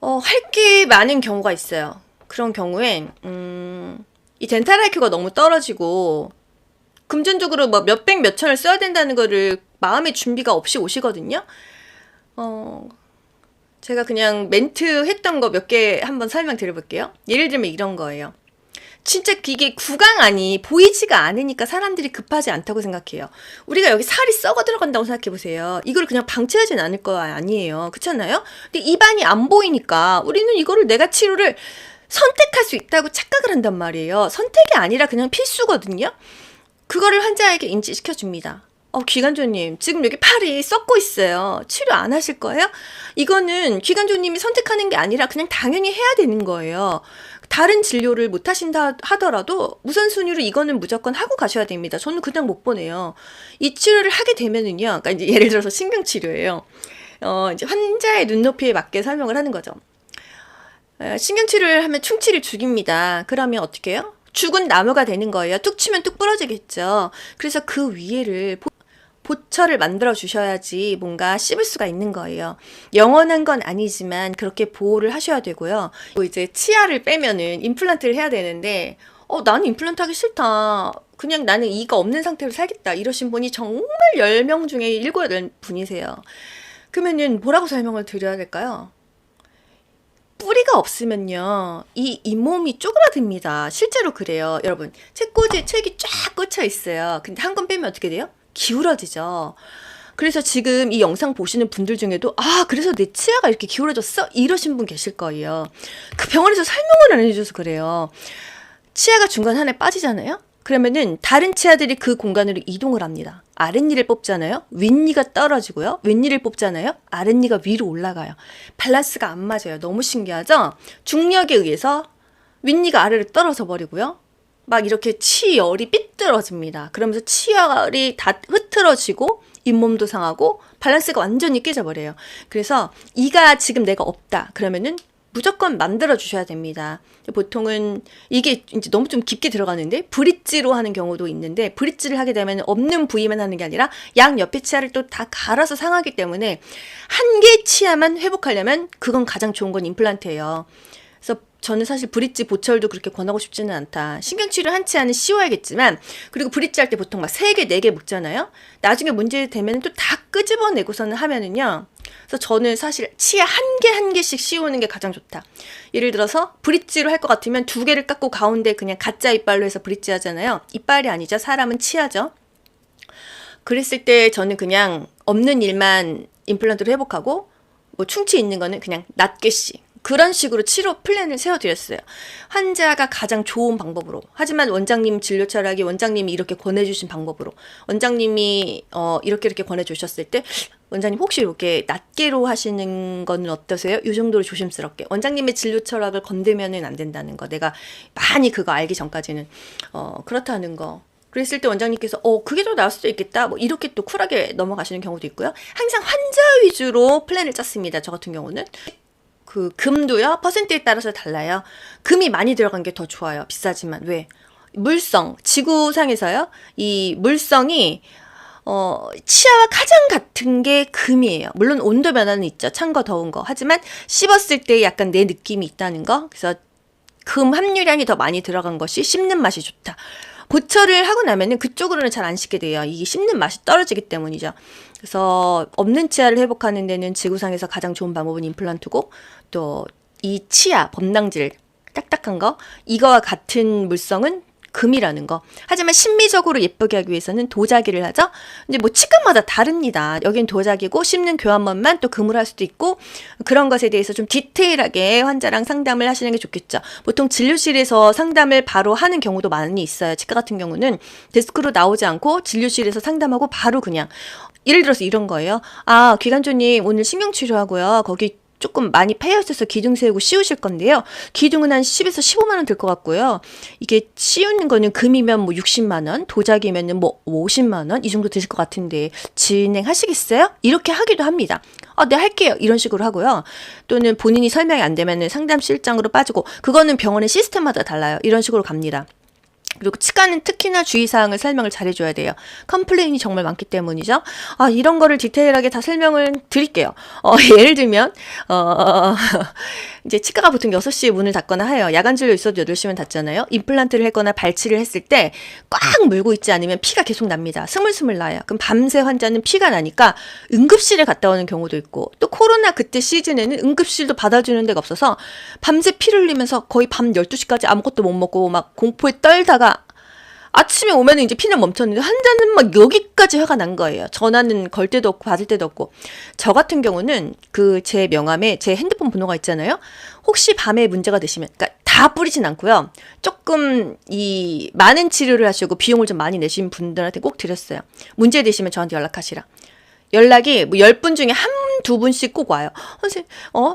Speaker 1: 할 게 많은 경우가 있어요. 그런 경우엔, 이 덴탈 IQ가 너무 떨어지고, 금전적으로 몇백 몇천을 써야 된다는 거를 마음의 준비가 없이 오시거든요. 제가 그냥 멘트 했던 거 몇 개 한번 설명드려볼게요. 예를 들면 이런 거예요. 진짜 이게 구강안이 보이지가 않으니까 사람들이 급하지 않다고 생각해요. 우리가 여기 살이 썩어 들어간다고 생각해보세요. 이걸 그냥 방치하진 않을 거 아니에요. 그렇잖아요? 근데 입안이 안 보이니까 우리는 이거를 내가 치료를 선택할 수 있다고 착각을 한단 말이에요. 선택이 아니라 그냥 필수거든요. 그거를 환자에게 인지시켜줍니다. 기관조님, 지금 여기 팔이 썩고 있어요. 치료 안 하실 거예요? 이거는 기관조님이 선택하는 게 아니라 그냥 당연히 해야 되는 거예요. 다른 진료를 못 하신다 하더라도 우선순위로 이거는 무조건 하고 가셔야 됩니다. 저는 그냥 못 보내요. 이 치료를 하게 되면은요, 그러니까 이제 예를 들어서 신경치료예요. 이제 환자의 눈높이에 맞게 설명을 하는 거죠. 신경치료를 하면 충치를 죽입니다. 그러면 어떻게 해요? 죽은 나무가 되는 거예요. 뚝 치면 뚝 부러지겠죠. 그래서 그 위에를 보철을 만들어 주셔야지 뭔가 씹을 수가 있는 거예요. 영원한 건 아니지만 그렇게 보호를 하셔야 되고요. 이제 치아를 빼면은 임플란트를 해야 되는데 나는 임플란트 하기 싫다. 그냥 나는 이가 없는 상태로 살겠다. 이러신 분이 정말 10명 중에 7, 8분이세요. 그러면은 뭐라고 설명을 드려야 될까요? 뿌리가 없으면요, 이 잇몸이 쪼그라듭니다. 실제로 그래요. 여러분, 책꽂이에 책이 쫙 꽂혀 있어요. 근데 한 권 빼면 어떻게 돼요? 기울어지죠. 그래서 지금 이 영상 보시는 분들 중에도 그래서 내 치아가 이렇게 기울어졌어? 이러신 분 계실 거예요. 그 병원에서 설명을 안 해줘서 그래요. 치아가 중간 하나에 빠지잖아요? 그러면은 다른 치아들이 그 공간으로 이동을 합니다. 아랫니를 뽑잖아요. 윗니가 떨어지고요. 윗니를 뽑잖아요. 아랫니가 위로 올라가요. 밸런스가 안 맞아요. 너무 신기하죠? 중력에 의해서 윗니가 아래로 떨어져 버리고요. 막 이렇게 치열이 삐뚤어집니다. 그러면서 치열이 다 흐트러지고 잇몸도 상하고 밸런스가 완전히 깨져버려요. 그래서 이가 지금 내가 없다 그러면은 무조건 만들어 주셔야 됩니다. 보통은 이게 이제 너무 좀 깊게 들어가는데 브릿지로 하는 경우도 있는데, 브릿지를 하게 되면 없는 부위만 하는 게 아니라 양 옆에 치아를 또 다 갈아서 상하기 때문에 한 개 치아만 회복하려면 그건 가장 좋은 건 임플란트예요. 그래서 저는 사실 브릿지 보철도 그렇게 권하고 싶지는 않다. 신경치료 한 치아는 씌워야겠지만, 그리고 브릿지 할 때 보통 막 3개, 4개 묶잖아요. 나중에 문제 되면 또 다 끄집어내고서는 하면은요. 그래서 저는 사실 치아 한 개 한 개씩 씌우는 게 가장 좋다. 예를 들어서 브릿지로 할 것 같으면 2개를 깎고 가운데 그냥 가짜 이빨로 해서 브릿지 하잖아요. 이빨이 아니죠. 사람은 치아죠. 그랬을 때 저는 그냥 없는 일만 임플란트로 회복하고, 뭐 충치 있는 거는 그냥 낱개씩 그런 식으로 치료 플랜을 세워드렸어요. 환자가 가장 좋은 방법으로. 하지만 원장님 진료 철학이 원장님이 이렇게 권해주신 방법으로. 원장님이 이렇게 권해주셨을 때 원장님 혹시 이렇게 낱개로 하시는 거는 어떠세요? 이 정도로 조심스럽게. 원장님의 진료 철학을 건들면은 안 된다는 거. 내가 많이 그거 알기 전까지는 그렇다는 거. 그랬을 때 원장님께서 그게 더 나을 수도 있겠다. 뭐 이렇게 또 쿨하게 넘어가시는 경우도 있고요. 항상 환자 위주로 플랜을 짰습니다. 저 같은 경우는. 그 금도요, 퍼센트에 따라서 달라요. 금이 많이 들어간 게 더 좋아요. 비싸지만. 왜? 물성, 지구상에서요, 이 물성이 치아와 가장 같은 게 금이에요. 물론 온도 변화는 있죠. 찬 거, 더운 거. 하지만 씹었을 때 약간 내 느낌이 있다는 거. 그래서 금 함유량이 더 많이 들어간 것이 씹는 맛이 좋다. 보철을 하고 나면은 그쪽으로는 잘 안 씹게 돼요. 이게 씹는 맛이 떨어지기 때문이죠. 그래서 없는 치아를 회복하는 데는 지구상에서 가장 좋은 방법은 임플란트고, 또 이 치아, 범낭질, 딱딱한 거, 이거와 같은 물성은 금이라는 거. 하지만 심미적으로 예쁘게 하기 위해서는 도자기를 하죠. 근데 뭐 치과마다 다릅니다. 여긴 도자기고 씹는 교환만만 또 금으로 할 수도 있고, 그런 것에 대해서 좀 디테일하게 환자랑 상담을 하시는 게 좋겠죠. 보통 진료실에서 상담을 바로 하는 경우도 많이 있어요. 치과 같은 경우는 데스크로 나오지 않고 진료실에서 상담하고 바로 그냥, 예를 들어서 이런 거예요. 기관조님 오늘 신경치료하고요. 거기 조금 많이 패여있어서 기둥 세우고 씌우실 건데요. 기둥은 한 10에서 15만 원 들 것 같고요. 이게 씌우는 거는 금이면 뭐 60만 원, 도자기면은 뭐 50만 원 이 정도 드실 것 같은데 진행하시겠어요? 이렇게 하기도 합니다. 네, 할게요. 이런 식으로 하고요. 또는 본인이 설명이 안 되면은 상담실장으로 빠지고, 그거는 병원의 시스템마다 달라요. 이런 식으로 갑니다. 그리고 치과는 특히나 주의사항을 설명을 잘해줘야 돼요. 컴플레인이 정말 많기 때문이죠. 이런 거를 디테일하게 다 설명을 드릴게요. 예를 들면, 이제 치과가 보통 6시에 문을 닫거나 해요. 야간 진료 있어도 8시면 닫잖아요. 임플란트를 했거나 발치를 했을 때 꽉 물고 있지 않으면 피가 계속 납니다. 스물스물 나요. 그럼 밤새 환자는 피가 나니까 응급실에 갔다 오는 경우도 있고, 또 코로나 그때 시즌에는 응급실도 받아주는 데가 없어서 밤새 피를 흘리면서 거의 밤 12시까지 아무것도 못 먹고 막 공포에 떨다가 아침에 오면 이제 피는 멈췄는데 환자는 막 여기까지 화가 난 거예요. 전화는 걸 때도 없고 받을 때도 없고. 저 같은 경우는 그 제 명함에 제 핸드폰 번호가 있잖아요. 혹시 밤에 문제가 되시면, 그러니까 다 뿌리진 않고요. 조금 이 많은 치료를 하시고 비용을 좀 많이 내신 분들한테 꼭 드렸어요. 문제 되시면 저한테 연락하시라. 연락이 뭐 10분 중에 1-2분씩 꼭 와요. 선생님,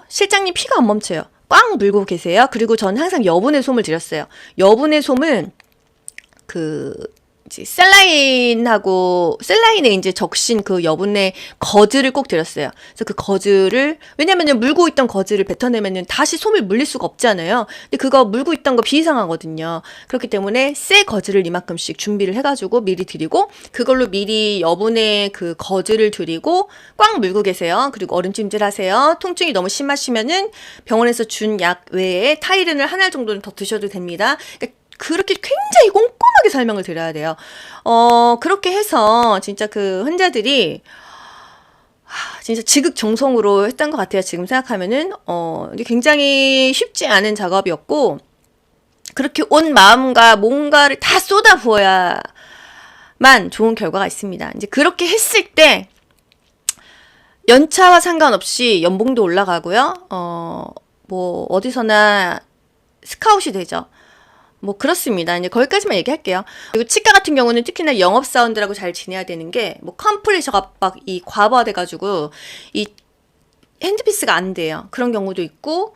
Speaker 1: 실장님 피가 안 멈춰요. 꽉 물고 계세요. 그리고 저는 항상 여분의 솜을 드렸어요. 여분의 솜은 이제 셀라인에 이제 적신 그 여분의 거즈를 꼭 드렸어요. 그래서 그 거즈를, 왜냐면은 물고 있던 거즈를 뱉어내면은 다시 솜을 물릴 수가 없잖아요. 근데 그거 물고 있던 거 비이상하거든요. 그렇기 때문에 새 거즈를 이만큼씩 준비를 해가지고 미리 드리고, 그걸로 미리 여분의 그 거즈를 드리고 꽉 물고 계세요. 그리고 얼음찜질 하세요. 통증이 너무 심하시면은 병원에서 준 약 외에 타이레놀 한 알 정도는 더 드셔도 됩니다. 그러니까 그렇게 굉장히 꼼꼼하게 설명을 드려야 돼요. 그렇게 해서 진짜 그 환자들이 진짜 지극정성으로 했던 것 같아요. 지금 생각하면은 굉장히 쉽지 않은 작업이었고, 그렇게 온 마음과 뭔가를 다 쏟아 부어야만 좋은 결과가 있습니다. 이제 그렇게 했을 때 연차와 상관없이 연봉도 올라가고요. 뭐 어디서나 스카웃이 되죠. 뭐 그렇습니다. 이제 거기까지만 얘기할게요. 그리고 치과 같은 경우는 특히나 영업사원들하고 잘 지내야 되는 게, 뭐 컴프레셔가 막 과부하돼가지고 이 핸드피스가 안 돼요. 그런 경우도 있고,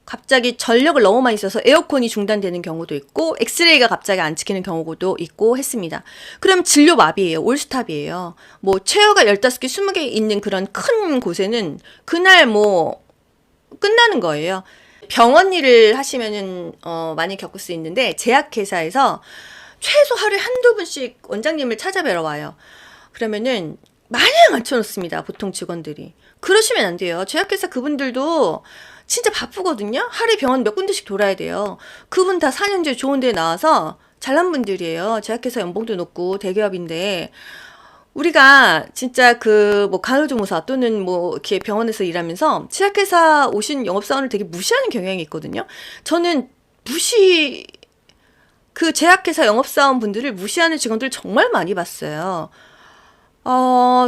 Speaker 1: 갑자기 전력을 너무 많이 써서 에어컨이 중단되는 경우도 있고 엑스레이가 갑자기 안 찍히는 경우도 있고 했습니다. 그럼 진료 마비예요. 올스탑이에요. 뭐 체어가 15개, 20개 있는 그런 큰 곳에는 그날 뭐 끝나는 거예요. 병원 일을 하시면은 많이 겪을 수 있는데 제약회사에서 최소 하루에 한두 분씩 원장님을 찾아뵈러 와요. 그러면은 마냥 앉혀놓습니다. 보통 직원들이. 그러시면 안 돼요. 제약회사 그분들도 진짜 바쁘거든요. 하루에 병원 몇 군데씩 돌아야 돼요. 그분 다 4년제 좋은 데 나와서 잘난 분들이에요. 제약회사 연봉도 높고 대기업인데 우리가 진짜 그 뭐 간호조무사 또는 뭐 이렇게 병원에서 일하면서 제약회사 오신 영업사원을 되게 무시하는 경향이 있거든요. 저는 그 제약회사 영업사원 분들을 무시하는 직원들 정말 많이 봤어요.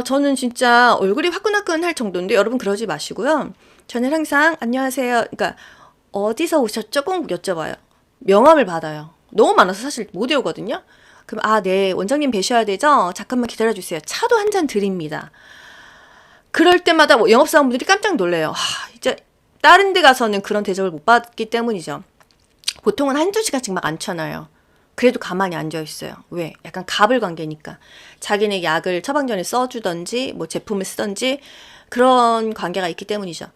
Speaker 1: 저는 진짜 얼굴이 화끈화끈할 정도인데 여러분 그러지 마시고요. 저는 항상 안녕하세요. 그러니까 어디서 오셨죠? 꼭 여쭤봐요. 명함을 받아요. 너무 많아서 사실 못 외우거든요. 그럼 네, 원장님 뵈셔야 되죠? 잠깐만 기다려주세요. 차도 한 잔 드립니다. 그럴 때마다 뭐 영업사원분들이 깜짝 놀래요. 이제 다른 데 가서는 그런 대접을 못 받기 때문이죠. 보통은 한두 시간씩 막 앉혀놔요. 그래도 가만히 앉아있어요. 왜? 약간 갑을 관계니까. 자기네 약을 처방전에 써주던지 뭐 제품을 쓰던지 그런 관계가 있기 때문이죠.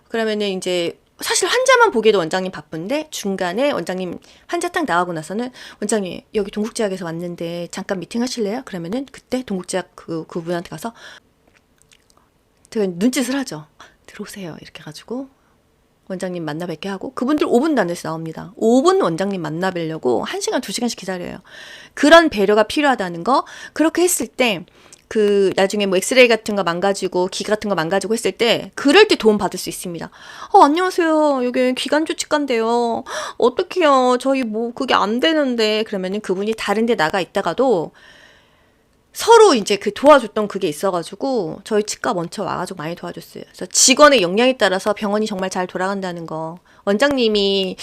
Speaker 1: 그러면은 이제 사실 환자만 보기에도 원장님 바쁜데 중간에 원장님 환자 딱 나가고 나서는 원장님 여기 동국제약에서 왔는데 잠깐 미팅 하실래요? 그러면은 그때 동국제약 그분한테 가서 제가 눈짓을 하죠. 들어오세요. 이렇게 해가지고 원장님 만나 뵙게 하고 그분들 5분 단에서 나옵니다. 5분 원장님 만나 뵈려고 1시간, 2시간씩 기다려요. 그런 배려가 필요하다는 거. 그렇게 했을 때 나중에 뭐 엑스레이 같은 거 망가지고 기 같은 거 망가지고 했을 때 그럴 때 도움 받을 수 있습니다. 안녕하세요. 여기 기관주 치과인데요. 어떡해요. 저희 뭐 그게 안 되는데 그러면은 그분이 다른 데 나가 있다가도 서로 이제 도와줬던 그게 있어가지고 저희 치과 먼저 와가지고 많이 도와줬어요. 그래서 직원의 역량에 따라서 병원이 정말 잘 돌아간다는 거. 원장님이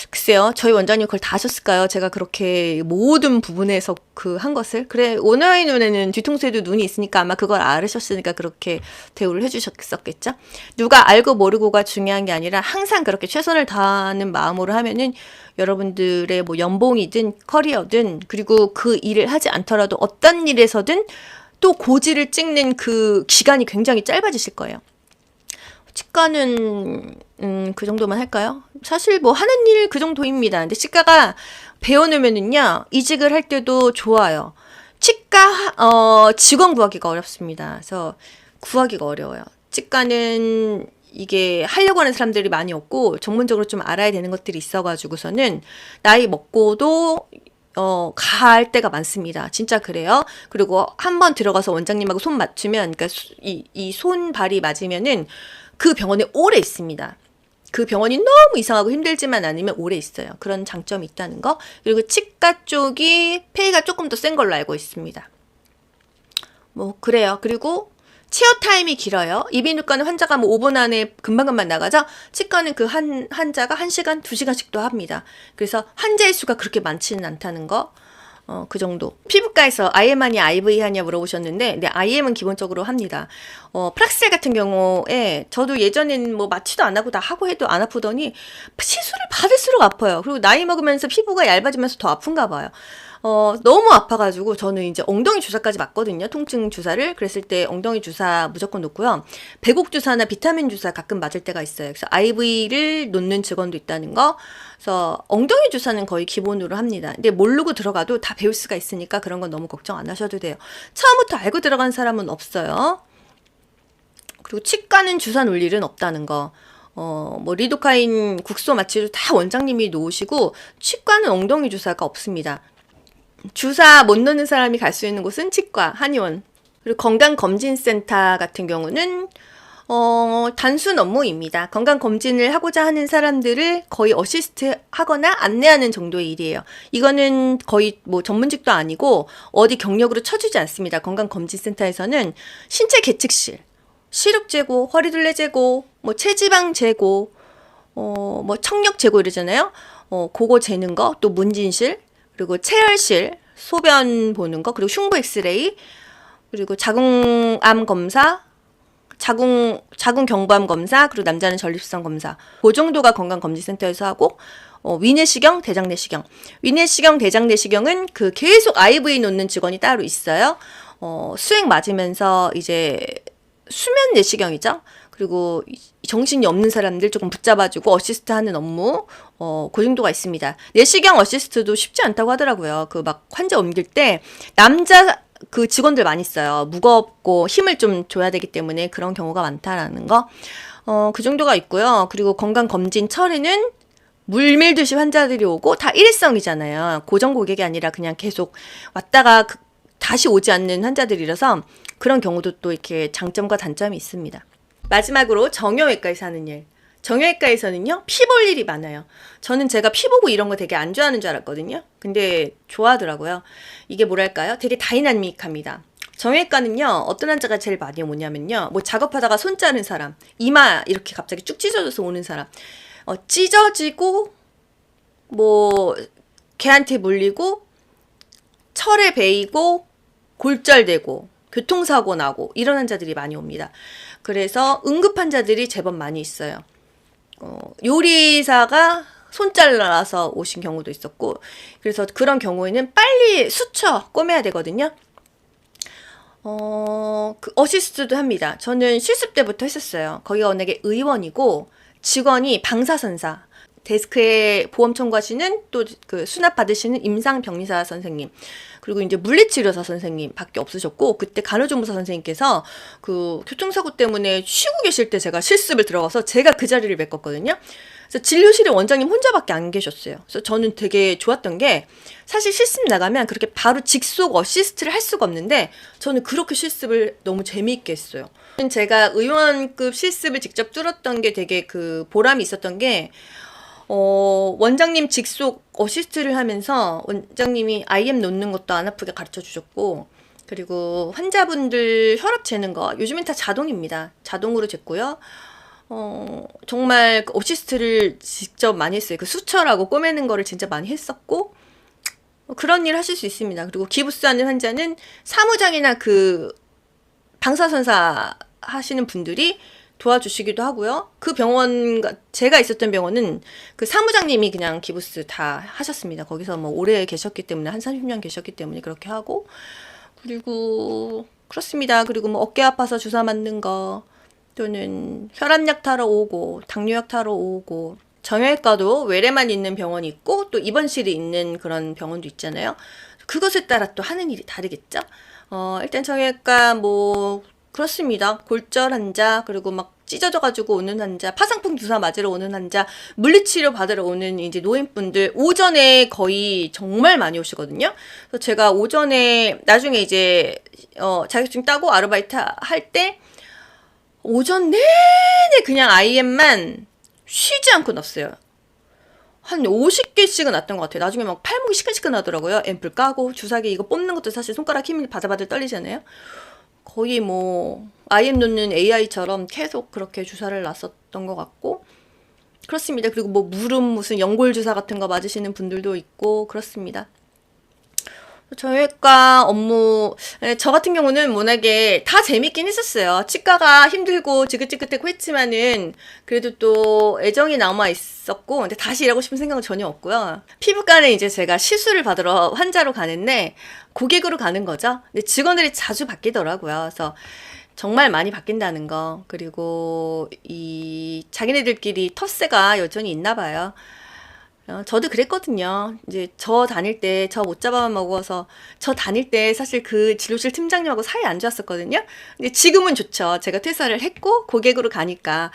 Speaker 1: 글쎄요, 저희 원장님 그걸 다 하셨을까요? 제가 그렇게 모든 부분에서 한 것을. 그래, 오너의 눈에는 뒤통수에도 눈이 있으니까 아마 그걸 알으셨으니까 그렇게 대우를 해주셨겠죠? 누가 알고 모르고가 중요한 게 아니라 항상 그렇게 최선을 다하는 마음으로 하면은 여러분들의 뭐 연봉이든 커리어든 그리고 그 일을 하지 않더라도 어떤 일에서든 또 고지를 찍는 그 기간이 굉장히 짧아지실 거예요. 치과는 그 정도만 할까요? 사실 뭐 하는 일 그 정도입니다. 근데 치과가 배워놓으면은요 이직을 할 때도 좋아요. 치과 직원 구하기가 어렵습니다. 그래서 구하기가 어려워요. 치과는 이게 하려고 하는 사람들이 많이 없고 전문적으로 좀 알아야 되는 것들이 있어가지고서는 나이 먹고도 갈 때가 많습니다. 진짜 그래요. 그리고 한번 들어가서 원장님하고 손 맞추면 그러니까 이 손발이 맞으면은 그 병원에 오래 있습니다. 그 병원이 너무 이상하고 힘들지만 않으면 오래 있어요. 그런 장점이 있다는 거. 그리고 치과 쪽이 페이가 조금 더 센 걸로 알고 있습니다. 뭐 그래요. 그리고 체어 타임이 길어요. 이비인후과는 환자가 뭐 5분 안에 금방금방 나가죠. 치과는 그 환자가 1시간, 2시간씩도 합니다. 그래서 환자의 수가 그렇게 많지는 않다는 거. 그 정도. 피부과에서 IM 하냐 IV 하냐 물어보셨는데 네, IM은 기본적으로 합니다. 프락셀 같은 경우에 저도 예전에는 뭐 마취도 안 하고 다 하고 해도 안 아프더니 시술을 받을수록 아파요. 그리고 나이 먹으면서 피부가 얇아지면서 더 아픈가 봐요. 너무 아파가지고 저는 이제 엉덩이 주사까지 맞거든요. 통증 주사를. 그랬을 때 엉덩이 주사 무조건 놓고요. 배곡 주사나 비타민 주사 가끔 맞을 때가 있어요. 그래서 IV를 놓는 직원도 있다는 거. 그래서 엉덩이 주사는 거의 기본으로 합니다. 근데 모르고 들어가도 다 배울 수가 있으니까 그런 건 너무 걱정 안 하셔도 돼요. 처음부터 알고 들어간 사람은 없어요. 그리고 치과는 주사 놓을 일은 없다는 거. 뭐 리도카인 국소 마취도 다 원장님이 놓으시고 치과는 엉덩이 주사가 없습니다. 주사 못 넣는 사람이 갈 수 있는 곳은 치과, 한의원. 그리고 건강검진센터 같은 경우는 단순 업무입니다. 건강검진을 하고자 하는 사람들을 거의 어시스트 하거나 안내하는 정도의 일이에요. 이거는 거의 뭐 전문직도 아니고 어디 경력으로 쳐주지 않습니다. 건강검진센터에서는 신체 계측실, 시력 제고, 허리둘레 제고, 뭐 체지방 제고, 뭐 청력 제고 이러잖아요. 그거 재는 거, 또 문진실, 그리고 체열실, 소변 보는 거, 그리고 흉부 엑스레이, 그리고 자궁암 검사, 자궁 경부암 검사, 그리고 남자는 전립선 검사. 그 정도가 건강검진센터에서 하고, 위내시경, 대장내시경. 위내시경, 대장내시경은 그 계속 IV 놓는 직원이 따로 있어요. 수액 맞으면서 이제 수면 내시경이죠. 그리고 정신이 없는 사람들 조금 붙잡아주고 어시스트 하는 업무, 그 정도가 있습니다. 내시경 어시스트도 쉽지 않다고 하더라고요. 그 막 환자 옮길 때 남자 그 직원들 많이 있어요. 무겁고 힘을 좀 줘야 되기 때문에 그런 경우가 많다라는 거. 그 정도가 있고요. 그리고 건강검진 철에는 물밀듯이 환자들이 오고 다 일회성이잖아요. 고정 고객이 아니라 그냥 계속 왔다가 다시 오지 않는 환자들이라서 그런 경우도 또 이렇게 장점과 단점이 있습니다. 마지막으로 정형외과에서 하는 일. 정형외과에서는요, 피 볼 일이 많아요. 저는 제가 피 보고 이런 거 되게 안 좋아하는 줄 알았거든요. 근데 좋아하더라고요. 이게 뭐랄까요? 되게 다이나믹합니다. 정형외과는요, 어떤 환자가 제일 많이 오냐면요, 뭐 작업하다가 손 자른 사람, 이마 이렇게 갑자기 쭉 찢어져서 오는 사람, 찢어지고, 뭐, 개한테 물리고, 철에 베이고, 골절되고, 교통사고 나고, 이런 환자들이 많이 옵니다. 그래서 응급 환자들이 제법 많이 있어요. 요리사가 손 잘라서 오신 경우도 있었고, 그래서 그런 경우에는 빨리 수쳐 꼬매야 되거든요. 그 어시스트도 합니다. 저는 실습 때부터 했었어요. 거기가 워낙에 의원이고, 직원이 방사선사, 데스크에 보험 청구하시는 또 그 수납 받으시는 임상병리사 선생님, 그리고 이제 물리치료사 선생님 밖에 없으셨고, 그때 간호조무사 선생님께서 그 교통사고 때문에 쉬고 계실 때 제가 실습을 들어가서 제가 그 자리를 메꿨거든요. 그래서 진료실에 원장님 혼자밖에 안 계셨어요. 그래서 저는 되게 좋았던 게, 사실 실습 나가면 그렇게 바로 직속 어시스트를 할 수가 없는데 저는 그렇게 실습을 너무 재미있게 했어요. 제가 의원급 실습을 직접 뚫었던 게 되게 그 보람이 있었던 게, 원장님 직속 어시스트를 하면서 원장님이 IM 놓는 것도 안 아프게 가르쳐 주셨고, 그리고 환자분들 혈압 재는 거 요즘엔 다 자동입니다. 자동으로 쟀고요. 정말 그 어시스트를 직접 많이 했어요. 그 수철하고 꼬매는 거를 진짜 많이 했었고, 그런 일 하실 수 있습니다. 그리고 기부스하는 환자는 사무장이나 그 방사선사 하시는 분들이 도와주시기도 하고요. 그 병원, 제가 있었던 병원은 그 사무장님이 그냥 기부스 다 하셨습니다. 거기서 뭐 오래 계셨기 때문에, 한 30년 계셨기 때문에 그렇게 하고, 그리고 그렇습니다. 그리고 뭐 어깨 아파서 주사 맞는 거, 또는 혈압약 타러 오고, 당뇨약 타러 오고, 정형외과도 외래만 있는 병원이 있고, 또 입원실이 있는 그런 병원도 있잖아요. 그것에 따라 또 하는 일이 다르겠죠? 일단 정형외과 뭐, 그렇습니다. 골절 환자, 그리고 막 찢어져가지고 오는 환자, 파상풍 주사 맞으러 오는 환자, 물리치료 받으러 오는 이제 노인분들, 오전에 거의 정말 많이 오시거든요. 그래서 제가 오전에, 나중에 이제, 자격증 따고 아르바이트 할 때, 오전 내내 그냥 IM만 쉬지 않고 났어요. 한 50개씩은 났던 것 같아요. 나중에 막 팔목이 시큰시큰 하더라고요. 앰플 까고, 주사기 이거 뽑는 것도 사실 손가락 힘이 바들바들 떨리잖아요. 거의 뭐 IM 놓는 AI처럼 계속 그렇게 주사를 놨었던 것 같고, 그렇습니다. 그리고 뭐 무슨 연골 주사 같은 거 맞으시는 분들도 있고 그렇습니다. 정형외과 업무, 저 같은 경우는 워낙에 다 재밌긴 했었어요. 치과가 힘들고 지긋지긋하고 했지만은 그래도 또 애정이 남아 있었고, 근데 다시 일하고 싶은 생각은 전혀 없고요. 피부과는 이제 제가 시술을 받으러 환자로 가는데 고객으로 가는 거죠. 근데 직원들이 자주 바뀌더라고요. 그래서 정말 많이 바뀐다는 거, 그리고 이 자기네들끼리 텃세가 여전히 있나 봐요. 저도 그랬거든요. 이제 저 다닐 때, 저 못 잡아 먹어서, 저 다닐 때 사실 그 진료실 팀장님하고 사이 안 좋았었거든요. 근데 지금은 좋죠. 제가 퇴사를 했고, 고객으로 가니까,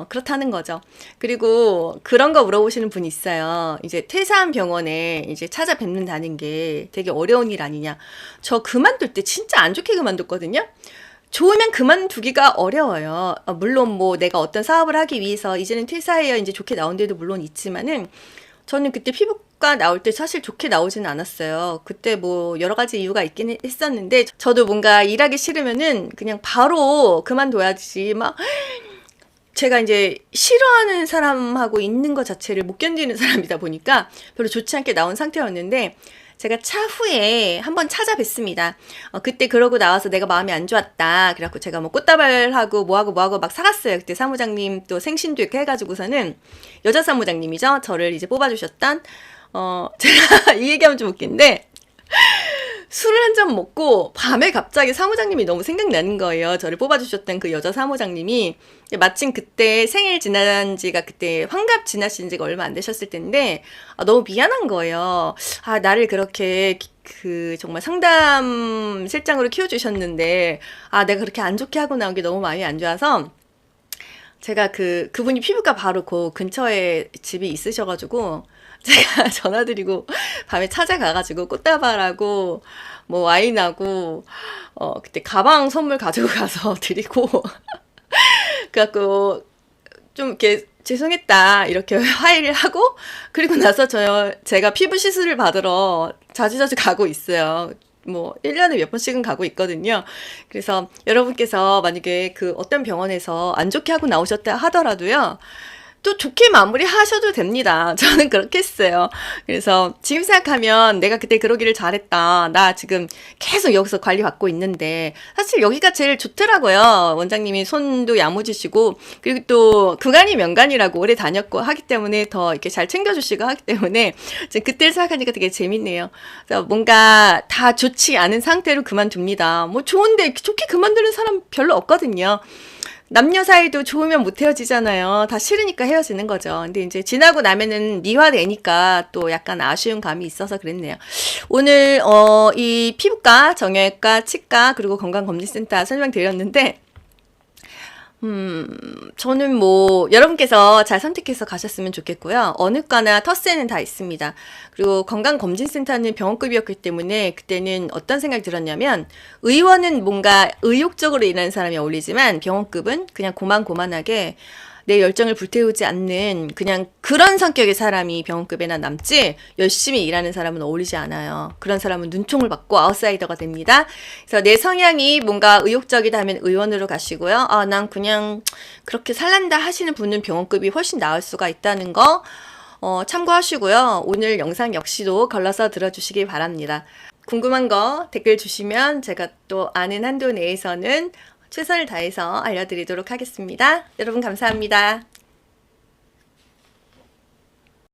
Speaker 1: 그렇다는 거죠. 그리고 그런 거 물어보시는 분이 있어요. 이제 퇴사한 병원에 이제 찾아뵙는다는 게 되게 어려운 일 아니냐. 저 그만둘 때 진짜 안 좋게 그만뒀거든요. 좋으면 그만두기가 어려워요. 물론 뭐 내가 어떤 사업을 하기 위해서 이제는 퇴사해야 이제 좋게 나온 데도 물론 있지만은, 저는 그때 피부과 나올 때 사실 좋게 나오지는 않았어요. 그때 뭐 여러 가지 이유가 있긴 했었는데, 저도 뭔가 일하기 싫으면은 그냥 바로 그만둬야지, 막 제가 이제 싫어하는 사람하고 있는 것 자체를 못 견디는 사람이다 보니까 별로 좋지 않게 나온 상태였는데, 제가 차후에 한번 찾아뵀습니다. 그때 그러고 나와서 내가 마음이 안 좋았다. 그래갖고 제가 뭐 꽃다발하고 뭐하고 막 사갔어요. 그때 사무장님 또 생신도 이렇게 해가지고서는 여자 사무장님이죠. 저를 이제 뽑아주셨던, 제가 이 얘기하면 좀 웃긴데, 술을 한 잔 먹고 밤에 갑자기 사무장님이 너무 생각나는 거예요. 저를 뽑아주셨던 그 여자 사무장님이 마침 그때 생일 지난 지가 그때 환갑 지나신 지가 얼마 안 되셨을 텐데 너무 미안한 거예요. 나를 그렇게 그 정말 상담 실장으로 키워주셨는데 내가 그렇게 안 좋게 하고 나온 게 너무 마음이 안 좋아서 제가 그분이 피부과 바로 그 근처에 집이 있으셔가지고 제가 전화드리고 밤에 찾아가가지고 꽃다발하고 뭐 와인하고 그때 가방 선물 가지고 가서 드리고 그래갖고 좀 이렇게 죄송했다 이렇게 화해를 하고 그리고 나서 제가 피부 시술을 받으러 자주자주 가고 있어요. 뭐 1년에 몇 번씩은 가고 있거든요. 그래서 여러분께서 만약에 그 어떤 병원에서 안 좋게 하고 나오셨다 하더라도요. 또 좋게 마무리하셔도 됩니다. 저는 그렇게 했어요. 그래서 지금 생각하면 내가 그때 그러기를 잘했다. 나 지금 계속 여기서 관리받고 있는데 사실 여기가 제일 좋더라고요. 원장님이 손도 야무지시고 그리고 또 구간이 명간이라고 오래 다녔고 하기 때문에 더 이렇게 잘 챙겨주시고 하기 때문에 그때를 생각하니까 되게 재밌네요. 그래서 뭔가 다 좋지 않은 상태로 그만둡니다. 뭐 좋은데 좋게 그만두는 사람 별로 없거든요. 남녀 사이도 좋으면 못 헤어지잖아요. 다 싫으니까 헤어지는 거죠. 근데 이제 지나고 나면은 미화되니까 또 약간 아쉬운 감이 있어서 그랬네요. 오늘 이 피부과, 정형외과, 치과 그리고 건강검진센터 설명드렸는데 저는 뭐 여러분께서 잘 선택해서 가셨으면 좋겠고요. 어느 과나 텃세는 다 있습니다. 그리고 건강검진센터는 병원급이었기 때문에 그때는 어떤 생각이 들었냐면 의원은 뭔가 의욕적으로 일하는 사람이 어울리지만 병원급은 그냥 고만고만하게 내 열정을 불태우지 않는 그냥 그런 성격의 사람이 병원급에나 남지 열심히 일하는 사람은 어울리지 않아요. 그런 사람은 눈총을 받고 아웃사이더가 됩니다. 그래서 내 성향이 뭔가 의욕적이다 하면 의원으로 가시고요. 난 그냥 그렇게 살란다 하시는 분은 병원급이 훨씬 나을 수가 있다는 거 참고하시고요. 오늘 영상 역시도 걸러서 들어주시기 바랍니다. 궁금한 거 댓글 주시면 제가 또 아는 한도 내에서는 최선을 다해서 알려드리도록 하겠습니다. 여러분 감사합니다.